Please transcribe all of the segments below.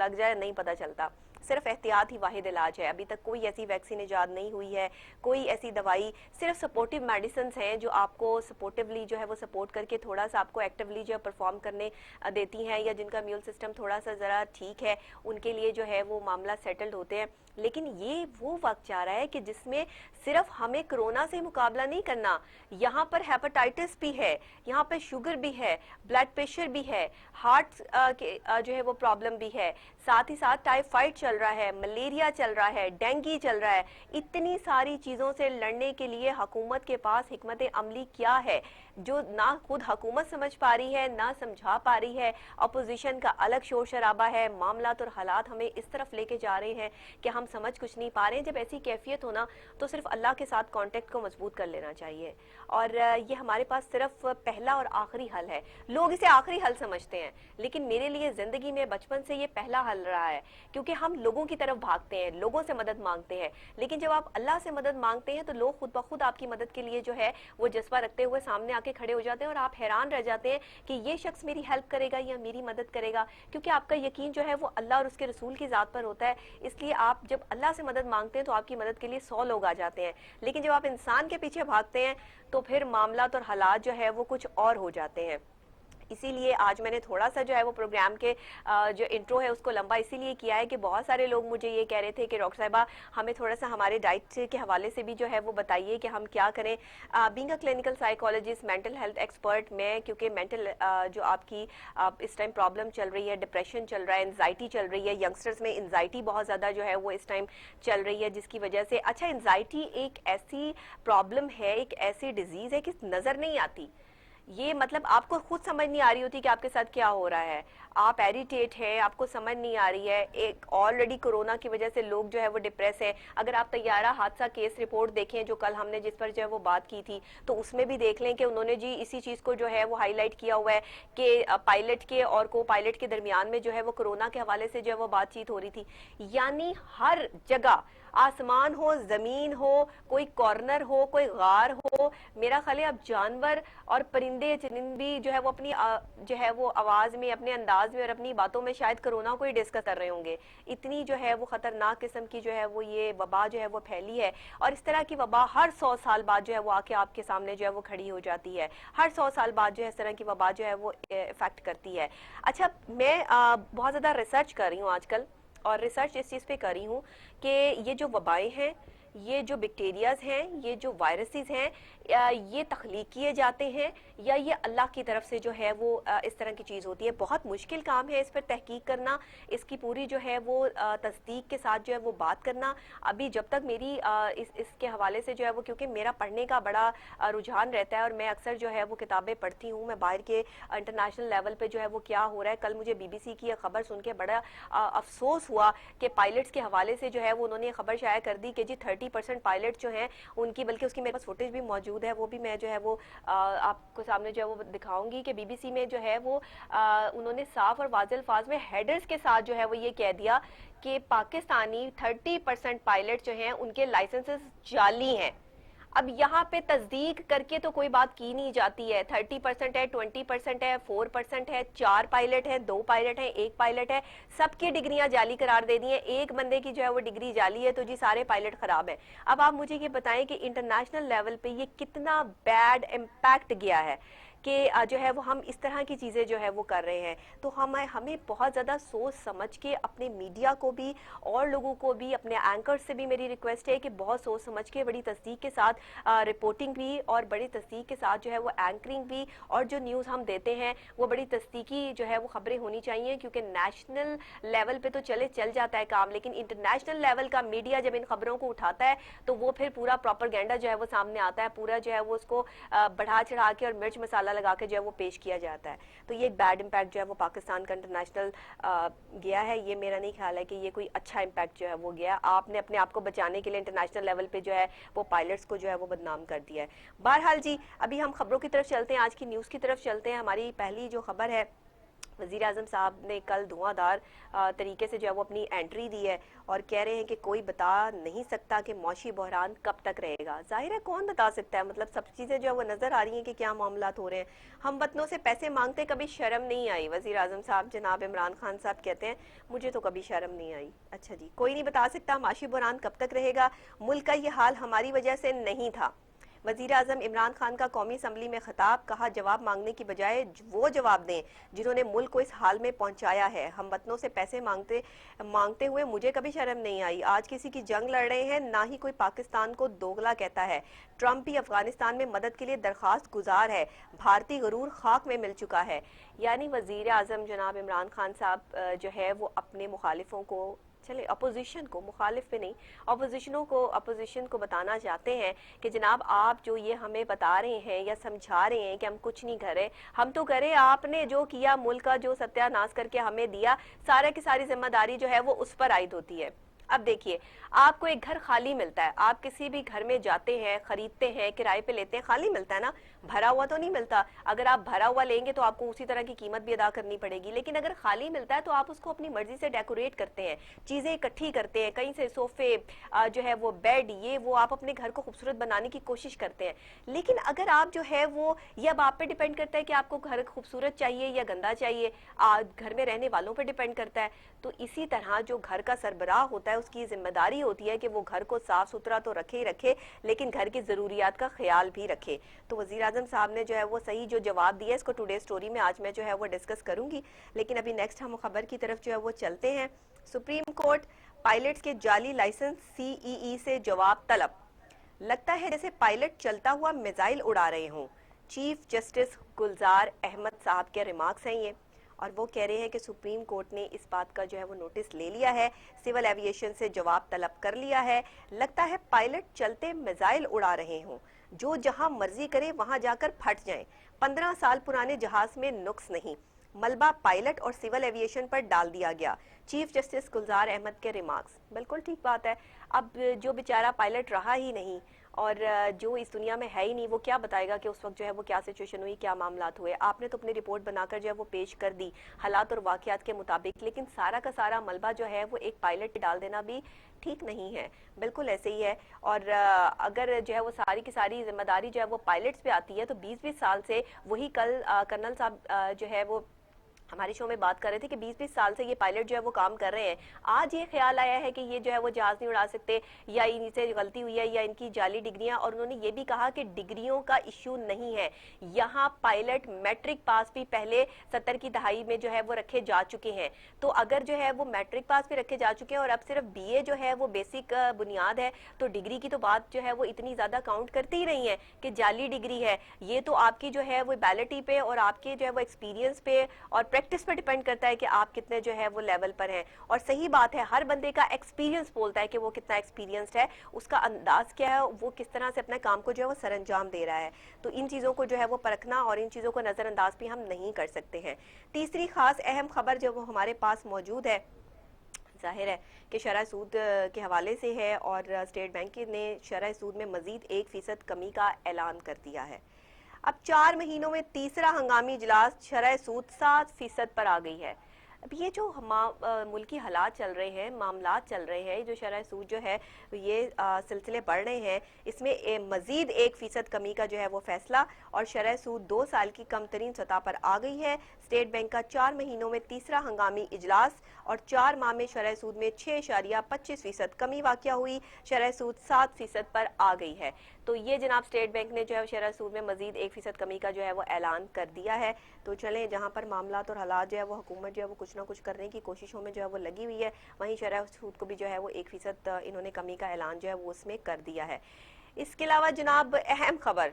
लग जाए नहीं पता चलता। सिर्फ एहतियात ही वाहिद इलाज है। अभी तक कोई ऐसी वैक्सीन इजाद नहीं हुई है, कोई ऐसी दवाई, सिर्फ सपोर्टिव मेडिसिन हैं जो आपको सपोर्टिवली जो है वो सपोर्ट करके थोड़ा सा आपको एक्टिवली जो है परफॉर्म करने देती हैं, या जिनका इम्यून सिस्टम थोड़ा सा ज़रा ठीक है उनके लिए जो है वो मामला सेटल्ड होते हैं। लेकिन ये वो वक्त जा रहा है कि जिसमें सिर्फ हमें कोरोना से मुकाबला नहीं करना, यहाँ पर हेपेटाइटिस भी है, यहाँ पर शुगर भी है, ब्लड प्रेशर भी है, हार्ट के जो है वो प्रॉब्लम भी है, साथ ही साथ टाइफाइड चल रहा है, मलेरिया चल रहा है, डेंगू चल रहा है। इतनी सारी चीज़ों से लड़ने के लिए हुकूमत के पास हिकमत अमली क्या है जो ना खुद हुकूमत समझ पा रही है ना समझा पा रही है। अपोजिशन का अलग शोर शराबा है, मामलात और हालात हमें इस तरफ लेके जा रहे हैं कि हम समझ कुछ नहीं पा रहे हैं। जब ऐसी कैफियत हो ना तो सिर्फ अल्लाह के साथ कांटेक्ट को मजबूत कर लेना चाहिए, और ये हमारे पास सिर्फ पहला और आखिरी हल है। लोग इसे आखिरी हल समझते हैं, लेकिन मेरे लिए जिंदगी में बचपन से ये पहला हल रहा है, क्योंकि हम लोगों की तरफ भागते हैं, लोगों से मदद मांगते हैं। लेकिन जब आप अल्लाह से मदद मांगते हैं तो लोग खुद ब खुद आपकी मदद के लिए जो है वो जज्बा रखते हुए सामने आके खड़े हो जाते हैं, और आप हैरान रह जाते हैं कि ये शख्स मेरी हेल्प करेगा या मेरी मदद करेगा, क्योंकि आपका यकीन जो है वो अल्लाह और उसके रसूल की ज़ात पर होता है। इसलिए आप जब अल्लाह से मदद मांगते हैं तो आपकी मदद के लिए 100 लोग आ जाते हैं। लेकिन जब आप इंसान के पीछे भागते हैं तो फिर मामला और हालात जो है वो कुछ और हो जाते हैं। इसीलिए आज मैंने थोड़ा सा जो है वो प्रोग्राम के जो इंट्रो है उसको लंबा इसीलिए किया है कि बहुत सारे लोग मुझे ये कह रहे थे कि डॉक्टर साहिबा हमें थोड़ा सा हमारे डाइट के हवाले से भी जो है वो बताइए कि हम क्या करें। Being a clinical psychologist, mental health expert, मैं क्योंकि मेंटल जो आपकी इस टाइम प्रॉब्लम चल रही है, डिप्रेशन चल रहा है, एंजाइटी चल रही है, यंगस्टर्स में एंजाइटी बहुत ज़्यादा जो है वो इस टाइम चल रही है, जिसकी वजह से अच्छा एंजाइटी एक ऐसी प्रॉब्लम है, एक ऐसी डिजीज़ है कि नज़र नहीं आती। ये मतलब आपको खुद समझ नहीं आ रही होती कि आपके साथ क्या हो रहा है, आप एरिटेट हैं, आपको समझ नहीं आ रही है। एक ऑलरेडी कोरोना की वजह से लोग जो है वो डिप्रेस हैं। अगर आप तैयारा हादसा केस रिपोर्ट देखें जो कल हमने जिस पर जो है वो बात की थी, तो उसमें भी देख लें कि उन्होंने जी इसी चीज़ को जो है वो हाईलाइट किया हुआ है कि पायलट के और को पायलट के दरमियान में जो है वो कोरोना के हवाले से जो है वो बातचीत हो रही थी। यानी हर जगह, आसमान हो, जमीन हो, कोई कॉर्नर हो, कोई गार हो, मेरा ख्याल है अब जानवर और परिंदे चरिंद भी जो है वो अपनी जो है वो आवाज में, अपने अंदाज में और अपनी बातों में शायद कोरोना को ही डिस्कस कर रहे होंगे। इतनी जो है वो खतरनाक किस्म की जो है वो ये वबा जो है वो फैली है, और इस तरह की वबा हर 100 साल बाद जो है वो आके आपके सामने जो है वो खड़ी हो जाती है। हर 100 साल बाद जो है इस तरह की वबा जो है वो इफेक्ट करती है। अच्छा, मैं बहुत ज़्यादा रिसर्च कर रही हूँ आजकल, और रिसर्च इस चीज़ पे कर रही हूँ कि ये जो वबाएं हैं, ये जो बैक्टीरियाज हैं, ये जो वायरसेस हैं, ये तख्लीक किए जाते हैं या ये अल्लाह की तरफ से जो है वो इस तरह की चीज़ होती है। बहुत मुश्किल काम है इस पर तहकीक करना, इसकी पूरी जो है वो तस्दीक के साथ जो है वो बात करना। अभी जब तक मेरी इसके हवाले से जो है वो, क्योंकि मेरा पढ़ने का बड़ा रुझान रहता है और मैं अक्सर जो है वो किताबें पढ़ती हूँ, मैं बाहर के इंटरनेशनल लेवल पे जो है वो क्या हो रहा है। कल मुझे BBC की खबर सुन के बड़ा अफसोस हुआ कि पायलट्स के हवाले से जो है वो उन्होंने खबर शाया कर दी कि जी 30% पायलट जो हैं उनकी, बल्कि उसकी मेरे पास फुटेज भी मौजूद है, वो भी मैं जो है वो आपको सामने जो है वो दिखाऊंगी कि BBC में जो है वो उन्होंने साफ और वाज़ेह अल्फाज में हेडर्स के साथ जो है वो ये कह दिया कि पाकिस्तानी 30% पायलट जो हैं उनके लाइसेंसेस जाली हैं। अब यहाँ पे तस्दीक करके तो कोई बात की नहीं जाती है। 30% है, 20% है, 4% है, 4 पायलट है, 2 पायलट है, 1 पायलट है, सबकी डिग्रियां जाली करार दे दी हैं। एक बंदे की जो है वो डिग्री जाली है तो जी सारे पायलट खराब हैं। अब आप मुझे ये बताएं कि इंटरनेशनल लेवल पे ये कितना बैड इम्पैक्ट गया है कि जो है वो हम इस तरह की चीज़ें जो है वो कर रहे हैं। तो हमें बहुत ज़्यादा सोच समझ के अपने मीडिया को भी और लोगों को भी, अपने एंकर से भी मेरी रिक्वेस्ट है कि बहुत सोच समझ के, बड़ी तस्दीक के साथ रिपोर्टिंग भी और बड़ी तस्दीक के साथ जो है वो एंकरिंग भी, और जो न्यूज़ हम देते हैं वो बड़ी तस्दीकी जो है वो खबरें होनी चाहिए। क्योंकि नेशनल लेवल पे तो चल जाता है काम, लेकिन इंटरनेशनल लेवल का मीडिया जब इन खबरों को उठाता है तो वो फिर पूरा प्रोपेगेंडा जो है वो सामने आता है, पूरा जो है वो उसको बढ़ा चढ़ा के और मिर्च मसाला लगा के जो है वो पेश किया जाता है। तो ये एक बैड इम्पैक्ट जो है वो पाकिस्तान का इंटरनेशनल गया है। ये मेरा नहीं ख्याल है कि ये कोई अच्छा इम्पैक्ट जो है वो गया। आपने अपने आप को बचाने के लिए इंटरनेशनल लेवल पे जो है वो पायलट्स को जो है वो बदनाम कर दिया है। बहरहाल जी, अभी हम खबरों की तरफ चलते हैं, आज की न्यूज़ की तरफ चलते हैं। हमारी पहली जो खबर है वज़ीर आज़म साहब ने कल धुआंधार तरीके से जो है वो अपनी एंट्री दी है और कह रहे हैं कि कोई बता नहीं सकता कि मौशी बहरान कब तक रहेगा। जाहिर है कौन बता सकता है, मतलब सब चीज़ें जो है वो नज़र आ रही हैं कि क्या मामलात हो रहे हैं। हम वतनों से पैसे मांगते कभी शर्म नहीं आई। वज़ीर आज़म साहब जनाब इमरान खान साहब कहते हैं मुझे तो कभी शर्म नहीं आई। अच्छा जी, कोई नहीं बता सकता मौशी बहरान कब तक रहेगा, मुल्क का ये हाल हमारी वजह से नहीं था। वजीर आजम इमरान खान का कौमी असम्बली में खिताब, कहा जवाब मांगने की बजाय वो जवाब दें जिन्होंने मुल्क को इस हाल में पहुंचाया है। हम वतनों से पैसे मांगते मांगते हुए मुझे कभी शर्म नहीं आई। आज किसी की जंग लड़ रहे हैं, ना ही कोई पाकिस्तान को दोगला कहता है। ट्रंप भी अफगानिस्तान में मदद के लिए दरखास्त गुजार है। भारतीय गरूर खाक में मिल चुका है। यानी वजीर आजम जनाब इमरान खान साहब जो है वो अपने मुखालिफों को, चले अपोजिशन को, मुखालिफ पे नहीं, अपोजिशन को बताना चाहते हैं कि जनाब आप जो ये हमें बता रहे हैं या समझा रहे हैं कि हम कुछ नहीं कर रहे, हम तो करें, आपने जो किया, मुल्क का जो सत्यानाश करके हमें दिया, सारा की सारी जिम्मेदारी जो है वो उस पर आयद होती है। अब देखिए, आपको एक घर खाली मिलता है, आप किसी भी घर में जाते हैं, खरीदते हैं, किराए पे लेते हैं, खाली मिलता है ना, भरा हुआ तो नहीं मिलता। अगर आप भरा हुआ लेंगे तो आपको उसी तरह की कीमत भी अदा करनी पड़ेगी, लेकिन अगर खाली मिलता है तो आप उसको अपनी मर्जी से डेकोरेट करते हैं, चीजें इकट्ठी करते हैं, कहीं से सोफे जो है वो बेड, ये वो आप अपने घर को खूबसूरत बनाने की कोशिश करते हैं। लेकिन अगर आप जो है वो, ये अब आप पे डिपेंड करता है कि आपको घर खूबसूरत चाहिए या गंदा चाहिए, घर में रहने वालों पे डिपेंड करता है। तो इसी तरह जो घर का सरबराह होता है उसकी जिम्मेदारी होती है कि वो घर को साफ सुथरा तो रखे ही रखे, लेकिन घर की जरूरियात का ख्याल भी रखे। तो वजीर आजम साहब ने जो है वो सही जो जवाब दिया, इसको टुडे स्टोरी में आज मैं जो है वो डिस्कस करूंगी। लेकिन अभी नेक्स्ट हम खबर की तरफ जो है वो चलते हैं। सुप्रीम कोर्ट, पायलट्स के जाली लाइसेंस सीईई से जवाब तलब। लगता है जैसे पायलट चलता हुआ मिसाइल उड़ा रहे हों। चीफ जस्टिस गुलजार अहमद साहब के रिमार्क्स हैं ये, और वो कह रहे हैं कि सुप्रीम कोर्ट ने इस बात का जो है वो नोटिस ले लिया है, सिविल एविएशन से जवाब तलब कर लिया है। लगता है पायलट चलते मिसाइल उड़ा रहे हों, जो जहां मर्जी करे वहां जाकर फट जाएं। 15 साल पुराने जहाज में नुक्स नहीं, मलबा पायलट और सिविल एविएशन पर डाल दिया गया। चीफ जस्टिस गुलजार अहमद के रिमार्क्स, बिल्कुल ठीक बात है। अब जो बेचारा पायलट रहा ही नहीं और जो इस दुनिया में है ही नहीं, वो क्या बताएगा कि उस वक्त जो है वो क्या सिचुएशन हुई, क्या मामलात हुए। आपने तो अपनी रिपोर्ट बनाकर जो है वो पेश कर दी हालात और वाकयात के मुताबिक, लेकिन सारा का सारा मलबा जो है वो एक पायलट पे डाल देना भी ठीक नहीं है, बिल्कुल ऐसे ही है। और अगर जो है वो सारी की सारी जिम्मेदारी जो है वो पायलट्स पे आती है, तो 20-20 साल से वही कल कर्नल साहब जो है वो हमारे शो में बात कर रहे थे कि 20-20 साल से ये पायलट जो है वो काम कर रहे हैं। आज ये ख्याल आया है कि ये जो है वो जहाज नहीं उड़ा सकते, या इनसे गलती हुई है, या इनकी जाली डिग्रियां। और उन्होंने ये भी कहा कि डिग्रियों का इश्यू नहीं है, यहाँ पायलट मैट्रिक पास भी पहले 70 की दहाई में जो है वो रखे जा चुके हैं। तो अगर जो है वो मैट्रिक पास भी रखे जा चुके हैं और अब सिर्फ बीए जो है वो बेसिक बुनियाद है, तो डिग्री की तो बात जो है वो इतनी ज्यादा काउंट करती ही नहीं है कि जाली डिग्री है। ये तो आपकी जो है वो एबिलिटी पे और आपके जो है वो एक्सपीरियंस पे और प्रैक्टिस पर डिपेंड करता है कि आप कितने जो है वो लेवल पर हैं। और सही बात है, हर बंदे का एक्सपीरियंस बोलता है कि वो कितना एक्सपीरियंस्ड है, उसका अंदाज क्या है, वो किस तरह से अपने काम को जो है वो सरअंजाम दे रहा है। तो इन चीज़ों को जो है वो परखना और इन चीज़ों को नज़रअंदाज भी हम नहीं कर सकते हैं। तीसरी खास अहम खबर जो वो हमारे पास मौजूद है, जाहिर है कि शरह सूद के हवाले से है, और स्टेट बैंक ने शरह सूद में मजीद 1% कमी का ऐलान कर दिया है। अब 4 महीनों में तीसरा हंगामी इजलास, शरह सूद 7% पर आ गई है। अब ये जो मुल्की हालात चल रहे हैं, मामलात चल रहे हैं, जो शरह सूद जो है ये सिलसिले बढ़ रहे हैं, इसमें मजीद 1% कमी का जो है वो फैसला, और शरह सूद 2 साल की कम तरीन सतह पर आ गई है। स्टेट बैंक का 4 महीनों में तीसरा हंगामी इजलास, और 4 माह में शरह सूद में 6.25% कमी वाक़या हुई, शरह सूद 7% पर आ गई है। तो ये जनाब स्टेट बैंक ने जो है शरह सूद में मजीद 1% कमी का जो है वो ऐलान कर दिया है। तो चलें, जहाँ पर मामलात और हालात जो है वो हुकूमत जो है वो कुछ ना कुछ करने की कोशिशों में जो है वो लगी हुई है, वहीं शरह सूद को भी जो है वो 1% इन्होंने कमी का ऐलान जो है वो उसमें कर दिया है। इसके अलावा जनाब अहम खबर,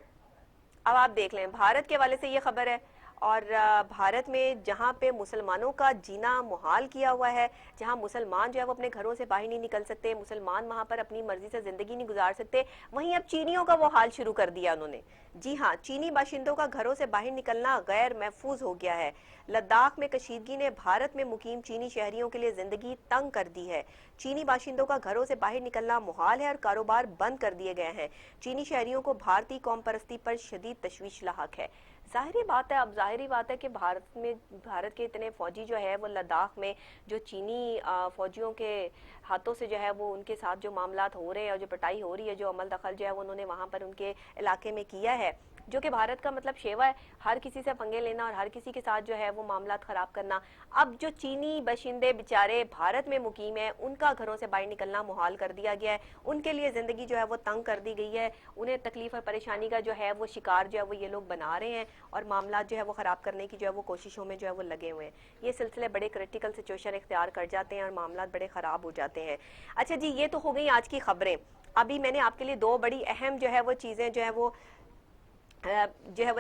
अब आप देख लें, भारत के हवाले से ये खबर है, और भारत में जहाँ पे मुसलमानों का जीना मुहाल किया हुआ है, जहाँ मुसलमान जो है वो अपने घरों से बाहर नहीं निकल सकते, मुसलमान वहाँ पर अपनी मर्जी से जिंदगी नहीं गुजार सकते, वहीं अब चीनियों का वो हाल शुरू कर दिया उन्होंने। जी हाँ, चीनी बाशिंदों का घरों से बाहर निकलना गैर महफूज हो गया है। लद्दाख में कशीदगी ने भारत में मुकीम चीनी शहरियों के लिए जिंदगी तंग कर दी है। चीनी बाशिंदों का घरों से बाहर निकलना मुहाल है और कारोबार बंद कर दिए गए हैं। चीनी शहरियों को भारतीय कौम परस्ती पर शदीद तशवीश लाहक है। ज़ाहिरी बात है, अब ज़ाहिरी बात है कि भारत के इतने फौजी जो है वो लद्दाख में जो चीनी फौजियों के हाथों से जो है वो उनके साथ जो मामलात हो रहे हैं और जो पिटाई हो रही है, जो अमल दखल जो है वो उन्होंने वहाँ पर उनके इलाके में किया है, जो कि भारत का मतलब शेवा है, हर किसी से पंगे लेना और हर किसी के साथ जो है वो मामलात खराब करना। अब जो चीनी बशिंदे बेचारे भारत में मुकीम है, उनका घरों से बाहर निकलना मुहाल कर दिया गया है, उनके लिए जिंदगी जो है वो तंग कर दी गई है, उन्हें तकलीफ और परेशानी का जो है वो शिकार जो है वो ये लोग बना रहे हैं और मामला जो है वो ख़राब करने की जो है वो कोशिशों में जो है वो लगे हुए हैं। ये सिलसिले बड़े क्रिटिकल सिचुएशन इख्तियार कर जाते हैं और मामला बड़े ख़राब हो जाते हैं। अच्छा जी, ये तो हो गई आज की खबरें। अभी मैंने आपके लिए दो बड़ी अहम जो है वो चीज़ें जो है वो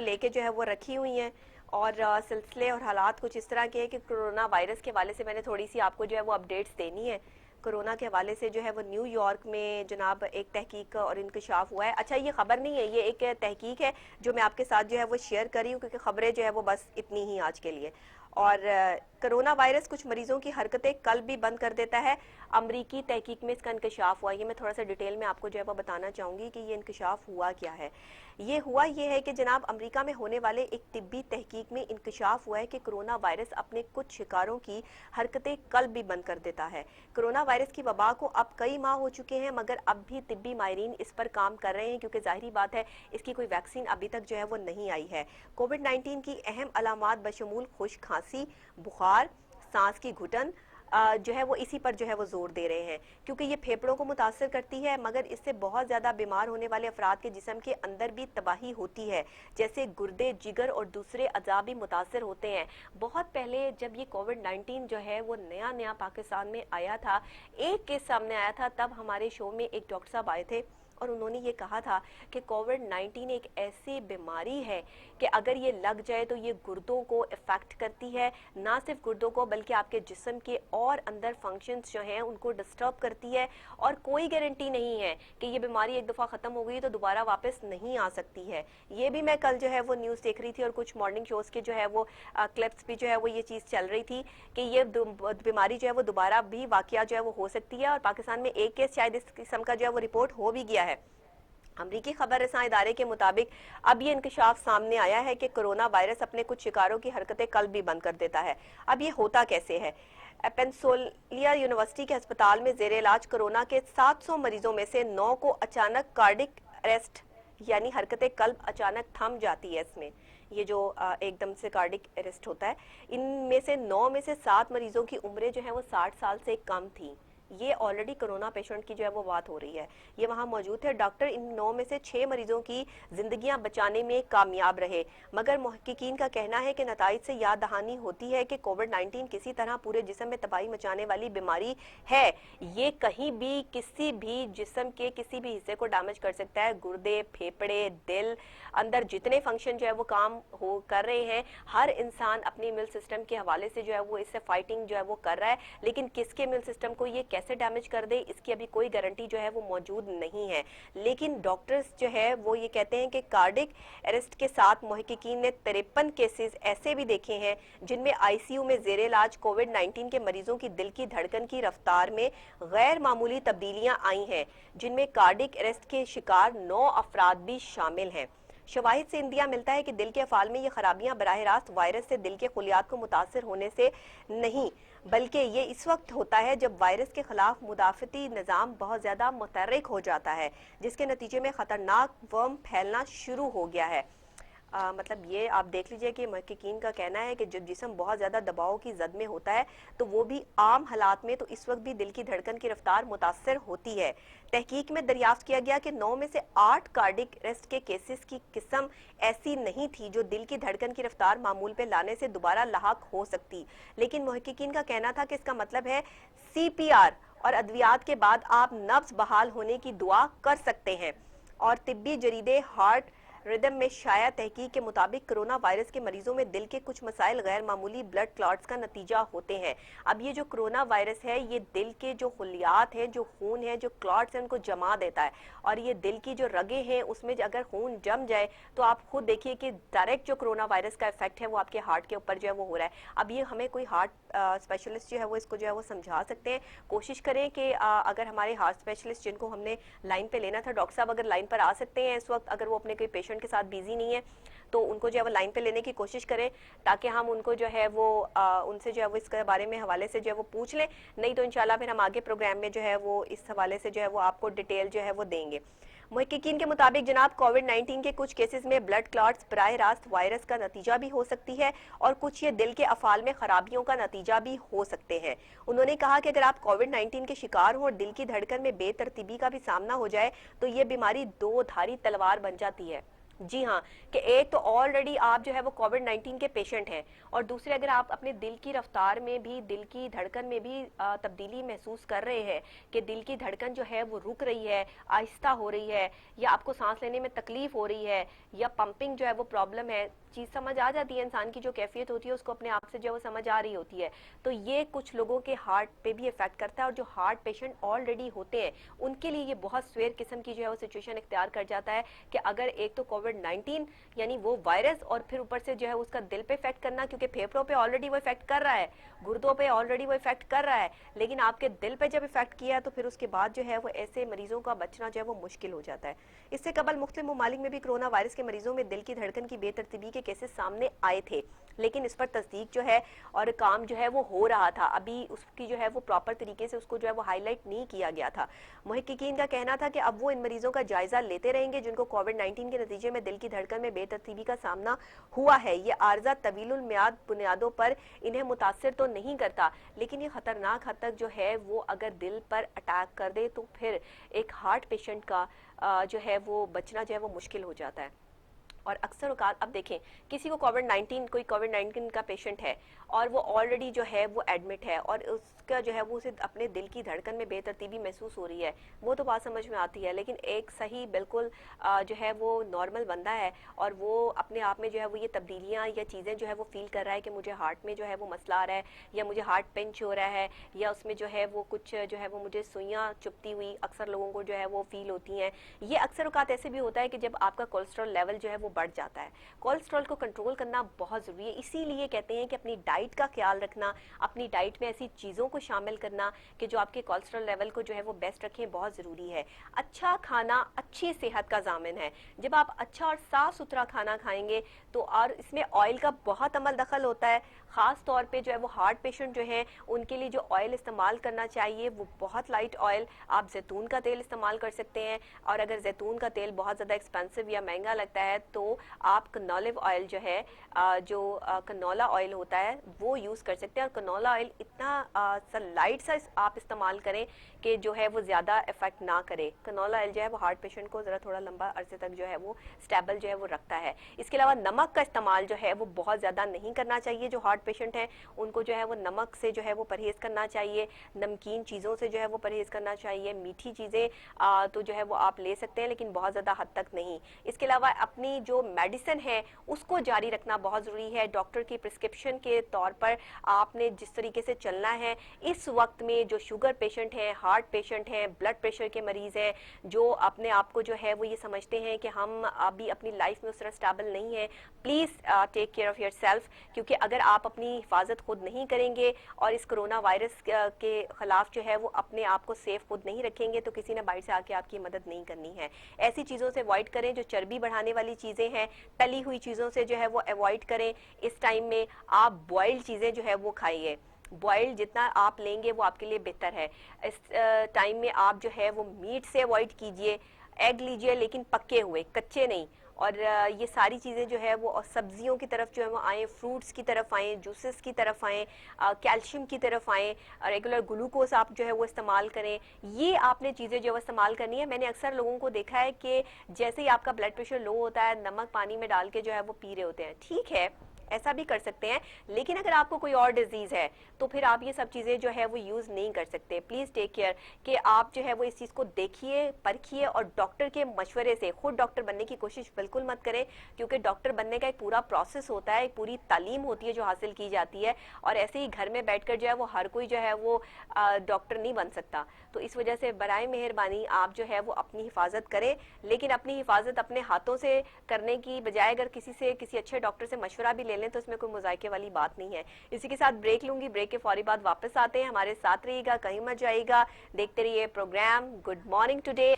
लेके जो है वो रखी हुई हैं और सिलसिले और हालात कुछ इस तरह के हैं कि कोरोना वायरस के हवाले से मैंने थोड़ी सी आपको जो है वो अपडेट्स देनी है। कोरोना के हवाले से जो है वो न्यूयॉर्क में जनाब एक तहकीक और इंकशाफ हुआ है। अच्छा, ये खबर नहीं है, ये एक तहकीक है जो मैं आपके साथ जो है वो शेयर कर रही हूँ, क्योंकि खबरें जो है वो बस इतनी ही आज के लिए। और कोरोना वायरस कुछ मरीजों की हरकतें कल भी बंद कर देता है। अमरीकी तहकीक में इसका इंकशाफ हुआ। ये मैं थोड़ा सा डिटेल में आपको जो है वो बताना चाहूँगी कि ये इंकशाफ हुआ क्या है। ये है कि जनाब अमेरिका में होने वाले एक तिब्बी तहकीक में इंकशाफ हुआ है कि कोरोना वायरस अपने कुछ शिकारों की हरकतें कल भी बंद कर देता है। कोरोना वायरस की वबा को अब कई माह हो चुके हैं, मगर अब भी तिब्बी माहिरीन इस पर काम कर रहे हैं, क्योंकि जाहिर बात है इसकी कोई वैक्सीन अभी तक जो है वो नहीं आई है। कोविड-19 की अहम अलामात बशमूल खुश्क खांसी, बुखार, सांस की घुटन जो है वो इसी पर जो है वो जोर दे रहे हैं, क्योंकि ये फेफड़ों को मुतासर करती है, मगर इससे बहुत ज़्यादा बीमार होने वाले अफराद के जिस्म के अंदर भी तबाही होती है, जैसे गुर्दे, जिगर और दूसरे अज़ा भी मुतासर होते हैं। बहुत पहले जब ये कोविड-19 जो है वो नया नया पाकिस्तान में आया था, एक केस सामने आया था, तब हमारे शो में एक डॉक्टर साहब आए थे और उन्होंने ये कहा था कि कोविड-19 एक ऐसी बीमारी है कि अगर ये लग जाए तो ये गुर्दों को इफेक्ट करती है, ना सिर्फ गुर्दों को बल्कि आपके जिस्म के और अंदर फंक्शंस जो हैं उनको डिस्टर्ब करती है, और कोई गारंटी नहीं है कि ये बीमारी एक दफ़ा ख़त्म हो गई तो दोबारा वापस नहीं आ सकती है। ये भी मैं कल जो है वो न्यूज़ देख रही थी और कुछ मॉर्निंग शोज़ के जो है वो क्लिप्स भी जो है वो ये चीज़ चल रही थी कि ये बीमारी जो है वो दोबारा भी वाक़या जो है वो हो सकती है, और पाकिस्तान में एक केस शायद इस किस्म का जो है वो रिपोर्ट हो भी गया है। अमरीकी खबर रसां इदारे के मुताबिक अब ये इंकशाफ सामने आया है कि कोरोना वायरस अपने कुछ शिकारों की हरकतें कल भी बंद कर देता है। अब ये होता कैसे है? पेंसिल्वेनिया यूनिवर्सिटी के अस्पताल में जेर इलाज कोरोना के 700 मरीजों में से 9 को अचानक कार्डिक अरेस्ट यानी हरकतें कल्ब अचानक थम जाती है। इसमें ये जो एकदम से कार्डिक अरेस्ट होता है, इनमें से 9 में से 7 मरीजों की उम्रें जो है वो 60 साल से कम थी। ये ऑलरेडी कोरोना पेशेंट की जो है वो बात हो रही है, ये वहाँ मौजूद थे। डॉक्टर इन 9 में से 6 मरीजों की जिंदगियां बचाने में कामयाब रहे, मगर मुहक्किकीन का कहना है कि नताइज से याद दहानी होती है कि कोविड-19 किसी तरह पूरे जिस्म में तबाही मचाने वाली बीमारी है। ये कहीं भी किसी भी जिस्म के किसी भी हिस्से को डैमेज कर सकता है। गुर्दे, फेफड़े, दिल, अंदर जितने फंक्शन जो है वो काम हो कर रहे हैं, हर इंसान अपनी इम्यून सिस्टम के हवाले से जो है वो इससे फाइटिंग जो है वो कर रहा है, लेकिन किसके इम्यून सिस्टम को ये कैसे डैमेज कर दे इसकी अभी कोई गारंटी जो है वो मौजूद नहीं है। लेकिन डॉक्टर्स जो है वो ये कहते हैं कि कार्डिक अरेस्ट के साथ मुहक्किकीन ने 53 केसेस ऐसे भी देखे हैं जिनमें आईसीयू में जेर इलाज कोविड-19 के मरीजों की दिल की धड़कन की रफ्तार में गैर मामूली तब्दीलियां आई हैं, जिनमें कार्डिक अरेस्ट के शिकार 9 अफराद भी शामिल हैं। शवाहिद से इंदिया मिलता है कि दिल के अफाल में ये खराबियां बराह रास्त वायरस से दिल के खुलियात को मुतासर होने से नहीं, बल्कि ये इस वक्त होता है जब वायरस के खिलाफ मुदाफती निज़ाम बहुत ज़्यादा मुतहर्रिक हो जाता है, जिसके नतीजे में ख़तरनाक वर्म फैलना शुरू हो गया है। मतलब ये आप देख लीजिए कि मुहक्किकीन का कहना है कि जब जिस्म बहुत ज़्यादा दबाव की जद में होता है तो वो भी आम हालात में तो इस वक्त भी दिल की धड़कन की रफ्तार मुतासर होती है। तहकीक में दरियाफ्त किया गया कि 9 में से 8 कार्डिक अरेस्ट के केसेस की किस्म ऐसी नहीं थी जो दिल की धड़कन की रफ्तार मामूल पे लाने से दोबारा लाहक हो सकती, लेकिन मुहक्किकीन का कहना था कि इसका मतलब है CPR और अद्वियात के बाद आप नब्ज बहाल होने की दुआ कर सकते हैं। और तिब्बी जरीदे हार्ट रिदम में शाया तहकीक के मुताबिक कोरोना वायरस के मरीजों में दिल के कुछ मसाइल गैर मामूली ब्लड क्लॉट्स का नतीजा होते हैं। अब ये जो कोरोना वायरस है ये दिल के जो खुलियात हैं, जो खून है, जो क्लॉट्स हैं, उनको जमा देता है, और ये दिल की जो रगें हैं उसमें अगर खून जम जाए तो आप खुद देखिए कि डायरेक्ट जो कोरोना वायरस का इफेक्ट है वो आपके हार्ट के ऊपर जो है वो हो रहा है। अब ये हमें कोई हार्ट स्पेशलिस्ट जो है वो इसको जो है वो समझा सकते हैं। कोशिश करें कि अगर हमारे हार्ट स्पेशलिस्ट जिनको हमने लाइन पे लेना था, डॉक्टर साहब अगर लाइन पर आ सकते हैं इस वक्त, अगर वो अपने कोई पेशेंट पेशेंट के साथ बिजी नहीं है तो उनको जो है वो लाइन पे लेने की कोशिश करें, ताकि हम उनको जो है वो उनसे जो है वो इसके बारे में हवाले से जो है वो पूछ लें। नहीं तो इंशाल्लाह फिर हम आगे प्रोग्राम में जो है वो इस हवाले से जो है वो आपको डिटेल जो है वो देंगे। मुहक्किकीन के मुताबिक जनाब कोविड-19 के कुछ केसेस में ब्लड क्लॉट्स बराह रास्त वायरस का नतीजा भी हो सकती है और कुछ ये दिल के अफाल में खराबियों का नतीजा भी हो सकते हैं। उन्होंने कहा कि अगर आप कोविड-19 के शिकार हो और दिल की धड़कन में बेतरतीबी का भी सामना हो जाए तो ये बीमारी दो धारी तलवार बन जाती है। जी हाँ, कि एक तो ऑलरेडी आप जो है वो कोविड-19 के पेशेंट हैं और दूसरे अगर आप अपने दिल की रफ्तार में भी, दिल की धड़कन में भी तब्दीली महसूस कर रहे हैं कि दिल की धड़कन जो है वो रुक रही है, आहिस्ता हो रही है, या आपको सांस लेने में तकलीफ हो रही है, या पंपिंग जो है वो प्रॉब्लम है, चीज़ समझ आ जाती है, इंसान की जो कैफियत होती है उसको अपने आप से जो है वो समझ आ रही होती है, तो ये कुछ लोगों के हार्ट पे भी इफेक्ट करता है और जो हार्ट पेशेंट ऑलरेडी होते हैं उनके लिए ये बहुत स्वेर किस्म की जो है वो सिचुएशन इख्तियार कर जाता है कि अगर एक तो कोविड-19 यानी वो वायरस और फिर ऊपर से जो है उसका दिल पे इफेक्ट करना, क्योंकि फेफड़ों पे ऑलरेडी वो इफेक्ट कर रहा है, गुर्दों पे ऑलरेडी वो इफेक्ट कर रहा है, लेकिन आपके दिल पे जब इफेक्ट किया है तो फिर उसके बाद जो है वो ऐसे मरीजों का बचना जो है वो मुश्किल हो जाता है। इससे कबल मुख्तलिफ ममालिक में भी कोरोना वायरस के मरीजों में दिल की धड़कन की बेतरतीबी के केसेस सामने आए थे, लेकिन इस पर तस्दीक जो है और काम जो है वो हो रहा था, अभी उसकी जो है वो प्रॉपर तरीके से उसको जो है वो हाईलाइट नहीं किया गया था। मुहक्किकीन का कहना था कि अब वो इन मरीजों का जायजा लेते रहेंगे जिनको कोविड-19 के नतीजे में दिल की धड़कन में बेतरतीबी का सामना हुआ है। ये आर्जा तवीलुल मियाद बुनियादों पर इन्हें मुतासिर तो नहीं करता, लेकिन ये खतरनाक हद तक जो है वो अगर दिल पर अटैक कर दे तो फिर एक हार्ट पेशेंट का जो है वो बचना जो है वो मुश्किल हो जाता है। और अक्सर औकात अब देखें, किसी को कोई कोविड-19 का पेशेंट है और वो ऑलरेडी जो है वो एडमिट है और उसका जो है वो उसे अपने दिल की धड़कन में बेतरतीबी महसूस हो रही है, वो तो बात समझ में आती है, लेकिन एक सही बिल्कुल जो है वो नॉर्मल बंदा है और वो अपने आप में जो है वो ये तब्दीलियाँ या चीज़ें जो है वो फील कर रहा है कि मुझे हार्ट में जो है वो मसला आ रहा है, या मुझे हार्ट पिंच हो रहा है, या उसमें जो है वो कुछ जो है वो मुझे सुइयाँ चुभती हुई अक्सर लोगों को जो है वो फील होती हैं। ये अक्सर औकात ऐसे भी होता है कि जब आपका कोलेस्ट्रॉल लेवल जो है वो बढ़ जाता है। कोलेस्ट्रॉल को कंट्रोल करना बहुत ज़रूरी है, इसीलिए कहते हैं कि अपनी डाइट का ख्याल रखना, अपनी डाइट में ऐसी चीज़ों को शामिल करना कि जो आपके कोलेस्ट्रॉल लेवल को जो है वो बेस्ट रखें, बहुत ज़रूरी है। अच्छा खाना अच्छी सेहत का ज़ामिन है। जब आप अच्छा और साफ़ सुथरा खाना खाएंगे तो, और इसमें ऑयल का बहुत अमल दखल होता है, ख़ास तौर पे जो है वो हार्ट पेशेंट जो हैं उनके लिए जो ऑयल इस्तेमाल करना चाहिए वो बहुत लाइट ऑयल, आप जैतून का तेल इस्तेमाल कर सकते हैं, और अगर जैतून का तेल बहुत ज़्यादा एक्सपेंसिव या महंगा लगता है तो आप कनोलिव ऑयल जो है जो कनोला ऑयल होता है वो यूज़ कर सकते हैं। और कनोला ऑयल इतना लाइट सा आप इस्तेमाल करें कि जो है वो ज़्यादा इफेक्ट ना करे। कनोला ऑयल जो है वो हार्ट पेशेंट को ज़रा थोड़ा लंबा अरसे तक जो है वो स्टेबल जो है वो रखता है। इसके अलावा नमक का इस्तेमाल जो है वो बहुत ज़्यादा नहीं करना चाहिए। जो हार्ट पेशेंट हैं उनको जो है वो नमक से जो है वो परहेज़ करना चाहिए, नमकीन चीज़ों से जो है वो परहेज़ करना चाहिए, मीठी चीज़ें तो जो है वो आप ले सकते हैं लेकिन बहुत ज़्यादा हद तक नहीं। इसके अलावा अपनी जो मेडिसिन है उसको जारी रखना बहुत ज़रूरी है। डॉक्टर की प्रिस्क्रिप्शन के तौर पर आपने जिस तरीके से चलना है इस वक्त में, जो शुगर पेशेंट हैं, हार्ट पेशेंट हैं, ब्लड प्रेशर के मरीज़ हैं, जो अपने आप को जो है वो ये समझते हैं कि हम अभी अपनी लाइफ में उस तरह स्टेबल नहीं है, please take care of yourself, क्योंकि अगर आप अपनी हिफाजत खुद नहीं करेंगे और इस कोरोना वायरस के ख़िलाफ़ जो है वो अपने आप को सेफ खुद नहीं रखेंगे तो किसी ने बाहर से आके आपकी मदद नहीं करनी है। ऐसी चीज़ों से अवॉइड करें जो चर्बी बढ़ाने वाली चीज़ें हैं, तली हुई चीज़ों से जो है वो अवॉइड करें। इस टाइम में आप बॉइल्ड चीज़ें जो है वो खाइए, बॉइल्ड जितना आप लेंगे वो आपके लिए बेहतर है। इस टाइम में आप जो है वो मीट से अवॉइड कीजिए, एग लीजिए लेकिन पके हुए, कच्चे नहीं। और ये सारी चीज़ें जो है वो सब्जियों की तरफ जो है वो आएँ, फ्रूट्स की तरफ आएँ, जूसेस की तरफ आएँ, कैल्शियम की तरफ आएँ, रेगुलर ग्लूकोज आप जो है वो इस्तेमाल करें। ये आपने चीज़ें जो है इस्तेमाल करनी है। मैंने अक्सर लोगों को देखा है कि जैसे ही आपका ब्लड प्रेशर लो होता है नमक पानी में डाल के जो है वो पी रहे होते हैं। ठीक है, ऐसा भी कर सकते हैं, लेकिन अगर आपको कोई और डिजीज़ है तो फिर आप ये सब चीज़ें जो है वो यूज़ नहीं कर सकते। प्लीज़ टेक केयर कि आप जो है वो इस चीज़ को देखिए, परखिए और डॉक्टर के मशवरे से, खुद डॉक्टर बनने की कोशिश बिल्कुल मत करें, क्योंकि डॉक्टर बनने का एक पूरा प्रोसेस होता है, एक पूरी तालीम होती है जो हासिल की जाती है, और ऐसे ही घर में बैठकर जो है वो हर कोई जो है वो डॉक्टर नहीं बन सकता। तो इस वजह से बराए मेहरबानी आप जो है वो अपनी हिफाजत करें, लेकिन अपनी हिफाजत अपने हाथों से करने की बजाय अगर किसी अच्छे डॉक्टर से मशवरा भी ले लें तो इसमें कोई मुज़ायके वाली बात नहीं है। इसी के साथ ब्रेक लूंगी, ब्रेक के फौरी बाद वापस आते हैं, हमारे साथ रहिएगा, कहीं मत जाइएगा, देखते रहिए प्रोग्राम गुड मॉर्निंग टुडे।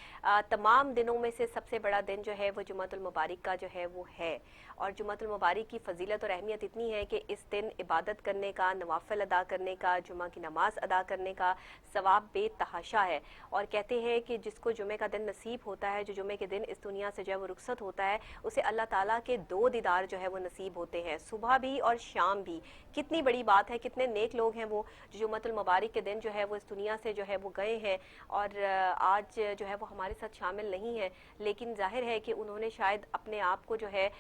तमाम दिनों में से सबसे बड़ा दिन जो है वो जुम्मतुल मुबारक का जो है वो है, और जुम्मतुल मुबारक की फजीलत और अहमियत इतनी है कि इस दिन इबादत करने का, नवाफिल अदा करने का, जुम्मा की नमाज अदा करने का सवाब बेतहाशा है। और कहते हैं कि जिसको जुमे का दिन नसीब होता है, जो जुमे के दिन इस दुनिया से जो है वो रुखसत होता है, उसे अल्लाह ताला के 2 दीदार जो है वो नसीब होते हैं, सुबह भी और शाम भी। कितनी बड़ी बात है, कितने नेक लोग हैं वो जो जुम्मतुल मुबारक के दिन जो है वो इस दुनिया से जो है वो गए हैं और आज जो है वो हमारे साथ शामिल नहीं है, लेकिन जाहिर है कि उन्होंने शायद अपने आप को जो है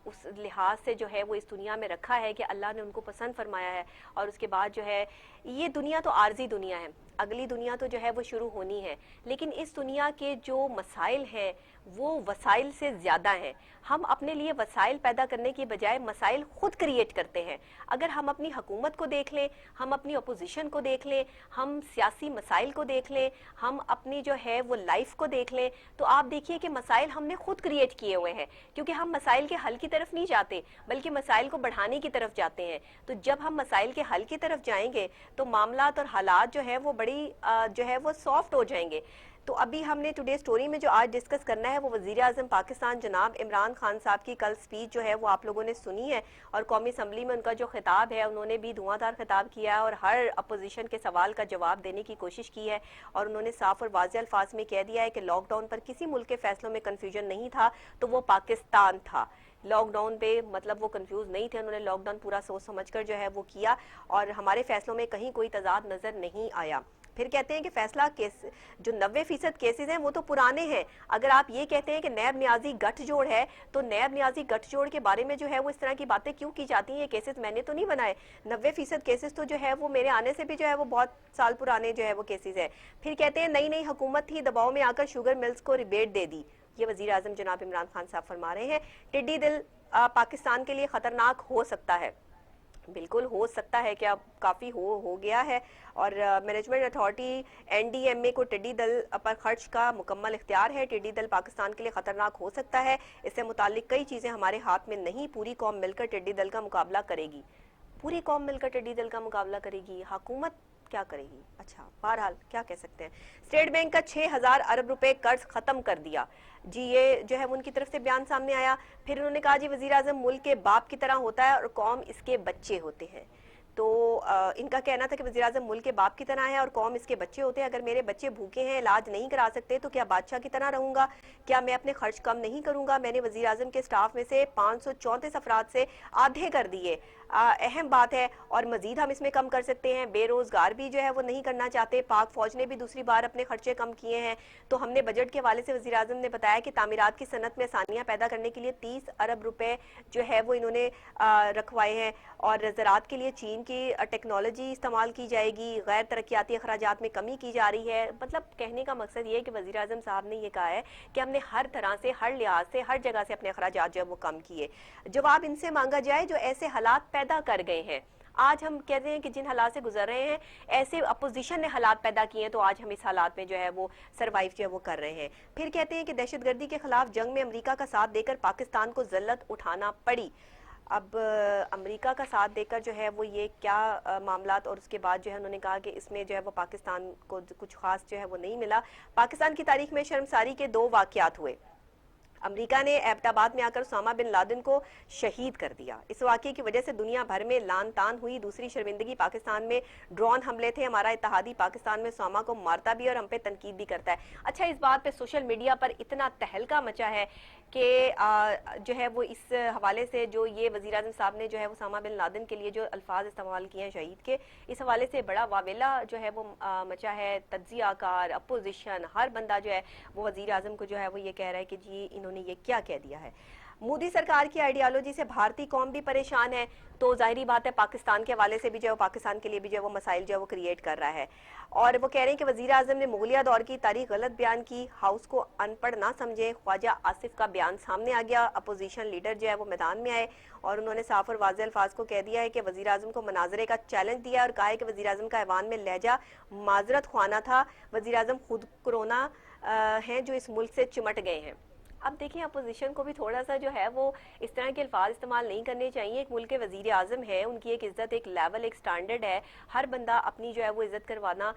उस लिहाज से जो है वो इस दुनिया में रखा है कि अल्लाह ने उनको पसंद फरमाया है। और उसके बाद जो है ये दुनिया तो आर्जी दुनिया है, अगली दुनिया तो जो है वो शुरू होनी है, लेकिन इस दुनिया के जो मसाइल हैं वो वसाइल से ज़्यादा हैं। हम अपने लिए वसाइल पैदा करने की बजाय मसाइल खुद क्रिएट करते हैं। अगर हम अपनी हुकूमत को देख लें, हम अपनी अपोजिशन को देख लें, हम सियासी मसाइल को देख लें, हम अपनी जो है वो लाइफ को देख लें, तो आप देखिए कि मसाइल हमने खुद क्रिएट किए हुए हैं, क्योंकि हम मसाइल के हल की तरफ नहीं जाते बल्कि मसाइल को बढ़ाने की तरफ जाते हैं। तो जब हम मसाइल के हल की तरफ जाएंगे तो मामलात और हालात जो है वो बड़ी जो है वो सॉफ्ट हो जाएंगे। तो अभी हमने टुडे स्टोरी में जो आज डिस्कस करना है वो वजीर आजम पाकिस्तान जनाब इमरान खान साहब की कल स्पीच जो है वो आप लोगों ने सुनी है, और कौमी असम्बली में उनका जो खिताब है उन्होंने भी धुआंधार खिताब किया है और हर अपोजिशन के सवाल का जवाब देने की कोशिश की है। और उन्होंने साफ और वाज़ेह अल्फाज में कह दिया है कि लॉकडाउन पर किसी मुल्क के फैसलों में कन्फ्यूजन नहीं था तो वो पाकिस्तान था। लॉकडाउन पे मतलब वो कंफ्यूज नहीं थे, उन्होंने लॉकडाउन पूरा सोच समझकर जो है वो किया और हमारे फैसलों में कहीं कोई तजाद नजर नहीं आया। फिर कहते हैं कि फैसला केस जो 90% केसेस हैं वो तो पुराने हैं। अगर आप ये कहते हैं कि नैब न्याजी गठजोड़ है तो नैब न्याजी गठजोड़ के बारे में जो है वो इस तरह की बातें क्यों की जाती हैं? ये केसेस मैंने तो नहीं बनाए, 90% केसेस तो जो है वो मेरे आने से भी जो है वो बहुत साल पुराने जो है वो केसेस है। फिर कहते हैं नई नई हुकूमत थी, दबाव में आकर शुगर मिल्स को रिबेट दे दी। ये वजीर आजम जनाब इमरान खान साहब फरमा रहे हैं। टिड्डी दिल पाकिस्तान के लिए खतरनाक हो सकता है, बिल्कुल हो सकता है कि अब काफ़ी हो गया है। और मैनेजमेंट अथॉरिटी एनडीएमए को टिड्डी दल पर खर्च का मुकम्मल इख्तियार है। टिड्डी दल पाकिस्तान के लिए खतरनाक हो सकता है, इससे मुतालिक कई चीज़ें हमारे हाथ में नहीं, पूरी कौम मिलकर टिड्डी दल का मुकाबला करेगी। पूरी कौम मिलकर टिड्डी दल का मुकाबला करेगी, हुकूमत क्या करेगी? अच्छा, बहरहाल क्या कह सकते हैं। स्टेट बैंक का 6000 अरब रुपए कर्ज खत्म कर दिया जी, ये जो है उनकी तरफ से बयान सामने आया। फिर उन्होंने कहा जी वजीर आजम मुल्क के बाप की तरह होता है और कौम इसके बच्चे होते हैं। तो इनका कहना था कि वज़ीर आज़म मुल्क के बाप की तरह है और कौम इसके बच्चे होते हैं। अगर मेरे बच्चे भूखे हैं, इलाज नहीं करा सकते, तो क्या बादशाह की तरह रहूंगा? क्या मैं अपने खर्च कम नहीं करूंगा? मैंने वज़ीर आज़म के स्टाफ में से 534 अफराद से आधे कर दिए। अहम बात है और मजीद हम इसमें कम कर सकते हैं। बेरोजगार भी जो है वो नहीं करना चाहते। पाक फौज ने भी दूसरी बार अपने खर्चे कम किए हैं। तो हमने बजट के हवाले से वज़ीर आज़म ने बताया कि तामीरात की सनत में आसानियाँ पैदा करने के लिए 30 अरब रुपए जो है वो इन्होंने रखवाए हैं और ज़राअत के लिए चीन की टेक्नोलॉजी इस्तेमाल की जाएगी। गैर तरक्याती अखराजात में कमी की जा रही है। मतलब कहने का मकसद ये है कि वज़ीर आज़म साहब ने ये कहा है कि हमने हर तरह से, हर लिहाज से, हर जगह से अपने अखराजात जो है वो कम किए। जवाब इनसे मांगा जाए जो ऐसे हालात पैदा कर गए हैं। आज हम कहते हैं कि जिन हालात से गुजर रहे हैं, ऐसे अपोजिशन ने हालात पैदा किए हैं, तो आज हम इस हालात में जो है वो सरवाइव जो है वो कर रहे हैं। फिर कहते हैं कि दहशतगर्दी के खिलाफ जंग में अमेरिका का साथ देकर पाकिस्तान को ज़ल्लत उठाना पड़ी। अब अमेरिका का साथ देकर जो है वो ये क्या मामलात, और उसके बाद जो है उन्होंने कहा कि इसमें जो है वो पाकिस्तान को कुछ खास जो है वो नहीं मिला। पाकिस्तान की तारीख में शर्मसारी के 2 वाक़यात हुए। अमेरिका ने एबटाबाद में आकर उसामा बिन लादेन को शहीद कर दिया। इस वाक़े की वजह से दुनिया भर में लान तान हुई। दूसरी शर्मिंदगी पाकिस्तान में ड्रोन हमले थे। हमारा इत्तेहादी पाकिस्तान में उसामा को मारता भी और हम पे तनकीद भी करता है। अच्छा, इस बात पे सोशल मीडिया पर इतना तहलका मचा है कि जो है वो इस हवाले से जो ये वज़ीर आज़म साहब ने जो है उसामा बिन लादेन के लिए जो अल्फाज इस्तेमाल किए हैं शहीद के, इस हवाले से बड़ा वावेला जो है वो मचा है। तज्जियाकार, अपोजिशन, हर बंदा जो है वो वज़ीर आज़म को जो है वो ये कह रहा है कि जी इन्होंने ये क्या कह दिया है। मोदी सरकार की आइडियोलॉजी से भारतीय कौम भी परेशान है, तो जाहिर बात है पाकिस्तान के हवाले से भी जो है पाकिस्तान के लिए भी जो है वो मसाइल जो है वो क्रिएट कर रहा है। और वो कह रहे हैं कि वज़ीर आज़म ने मुगलिया दौर की तारीख गलत बयान की, हाउस को अनपढ़ ना समझे। ख्वाजा आसिफ का बयान सामने आ गया। अपोजिशन लीडर जो है वो मैदान में आए और उन्होंने साफ और वाज़ेह अल्फाज को कह दिया है कि वज़ीर आज़म को मनाजरे का चैलेंज दिया और कहा है कि वज़ीर आज़म का ऐवान में लहजा माजरत ख्वाना था। वज़ीर आज़म खुद कोरोना हैं जो इस मुल्क से चिमट गए हैं। अब देखिए अपोजिशन को भी थोड़ा सा जो है वो इस तरह के अल्फाज इस्तेमाल नहीं करने चाहिए। एक मुल्क के वजीर आजम है, उनकी एक इज्जत, एक लेवल, एक स्टैंडर्ड है। हर बंदा अपनी जो है वो इज्जत करवाना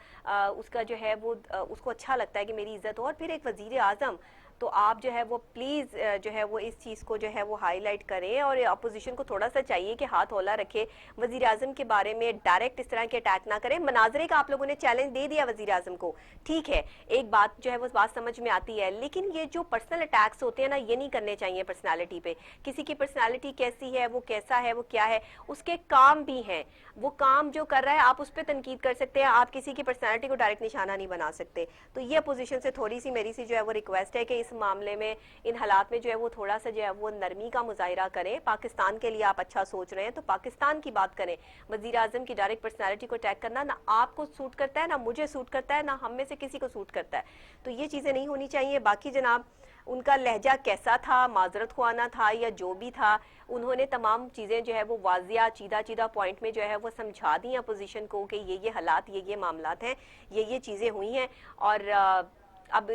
उसका जो है वो उसको अच्छा लगता है कि मेरी इज्जत हो। और फिर एक वजीर आजम, तो आप जो है वो प्लीज़ जो है वो इस चीज़ को जो है वो हाईलाइट करें और अपोजिशन को थोड़ा सा चाहिए कि हाथ हौला रखे, वजीर आजम के बारे में डायरेक्ट इस तरह के अटैक ना करें। मनाजरे का आप लोगों ने चैलेंज दे दिया वजीर आजम को, ठीक है, एक बात जो है वो बात समझ में आती है, लेकिन ये जो पर्सनल अटैक्स होते हैं ना, ये नहीं करने चाहिए पर्सनैलिटी पे। किसी की पर्सनैलिटी कैसी है, वो कैसा है, वो क्या है, उसके काम भी हैं, वो काम जो कर रहा है आप उस पर तनकीद कर सकते हैं, आप किसी की पर्सनैलिटी को डायरेक्ट निशाना नहीं बना सकते। तो ये अपोजिशन से थोड़ी सी मेरी सी जो है वो रिक्वेस्ट है कि इस मामले में, इन हालात में जो है वो थोड़ा सा जो है वो नरमी का मुजाहिरा करें। पाकिस्तान के लिए आप अच्छा सोच रहे हैं तो पाकिस्तान की बात करें। वजीर आजम की डायरेक्ट पर्सनैलिटी को अटैक करना ना आपको सूट करता है, ना मुझे सूट करता है, ना हम में से किसी को सूट करता है। तो ये चीज़ें नहीं होनी चाहिए। बाकी जनाब, उनका लहजा कैसा था, माजरत खुआना था या जो भी था, उन्होंने तमाम चीज़ें जो है वो वाजिया चीदा चीदा पॉइंट में जो है वो समझा दी अपोजिशन को कि ये हालात, ये मामलात हैं, ये चीज़ें हुई हैं। और अब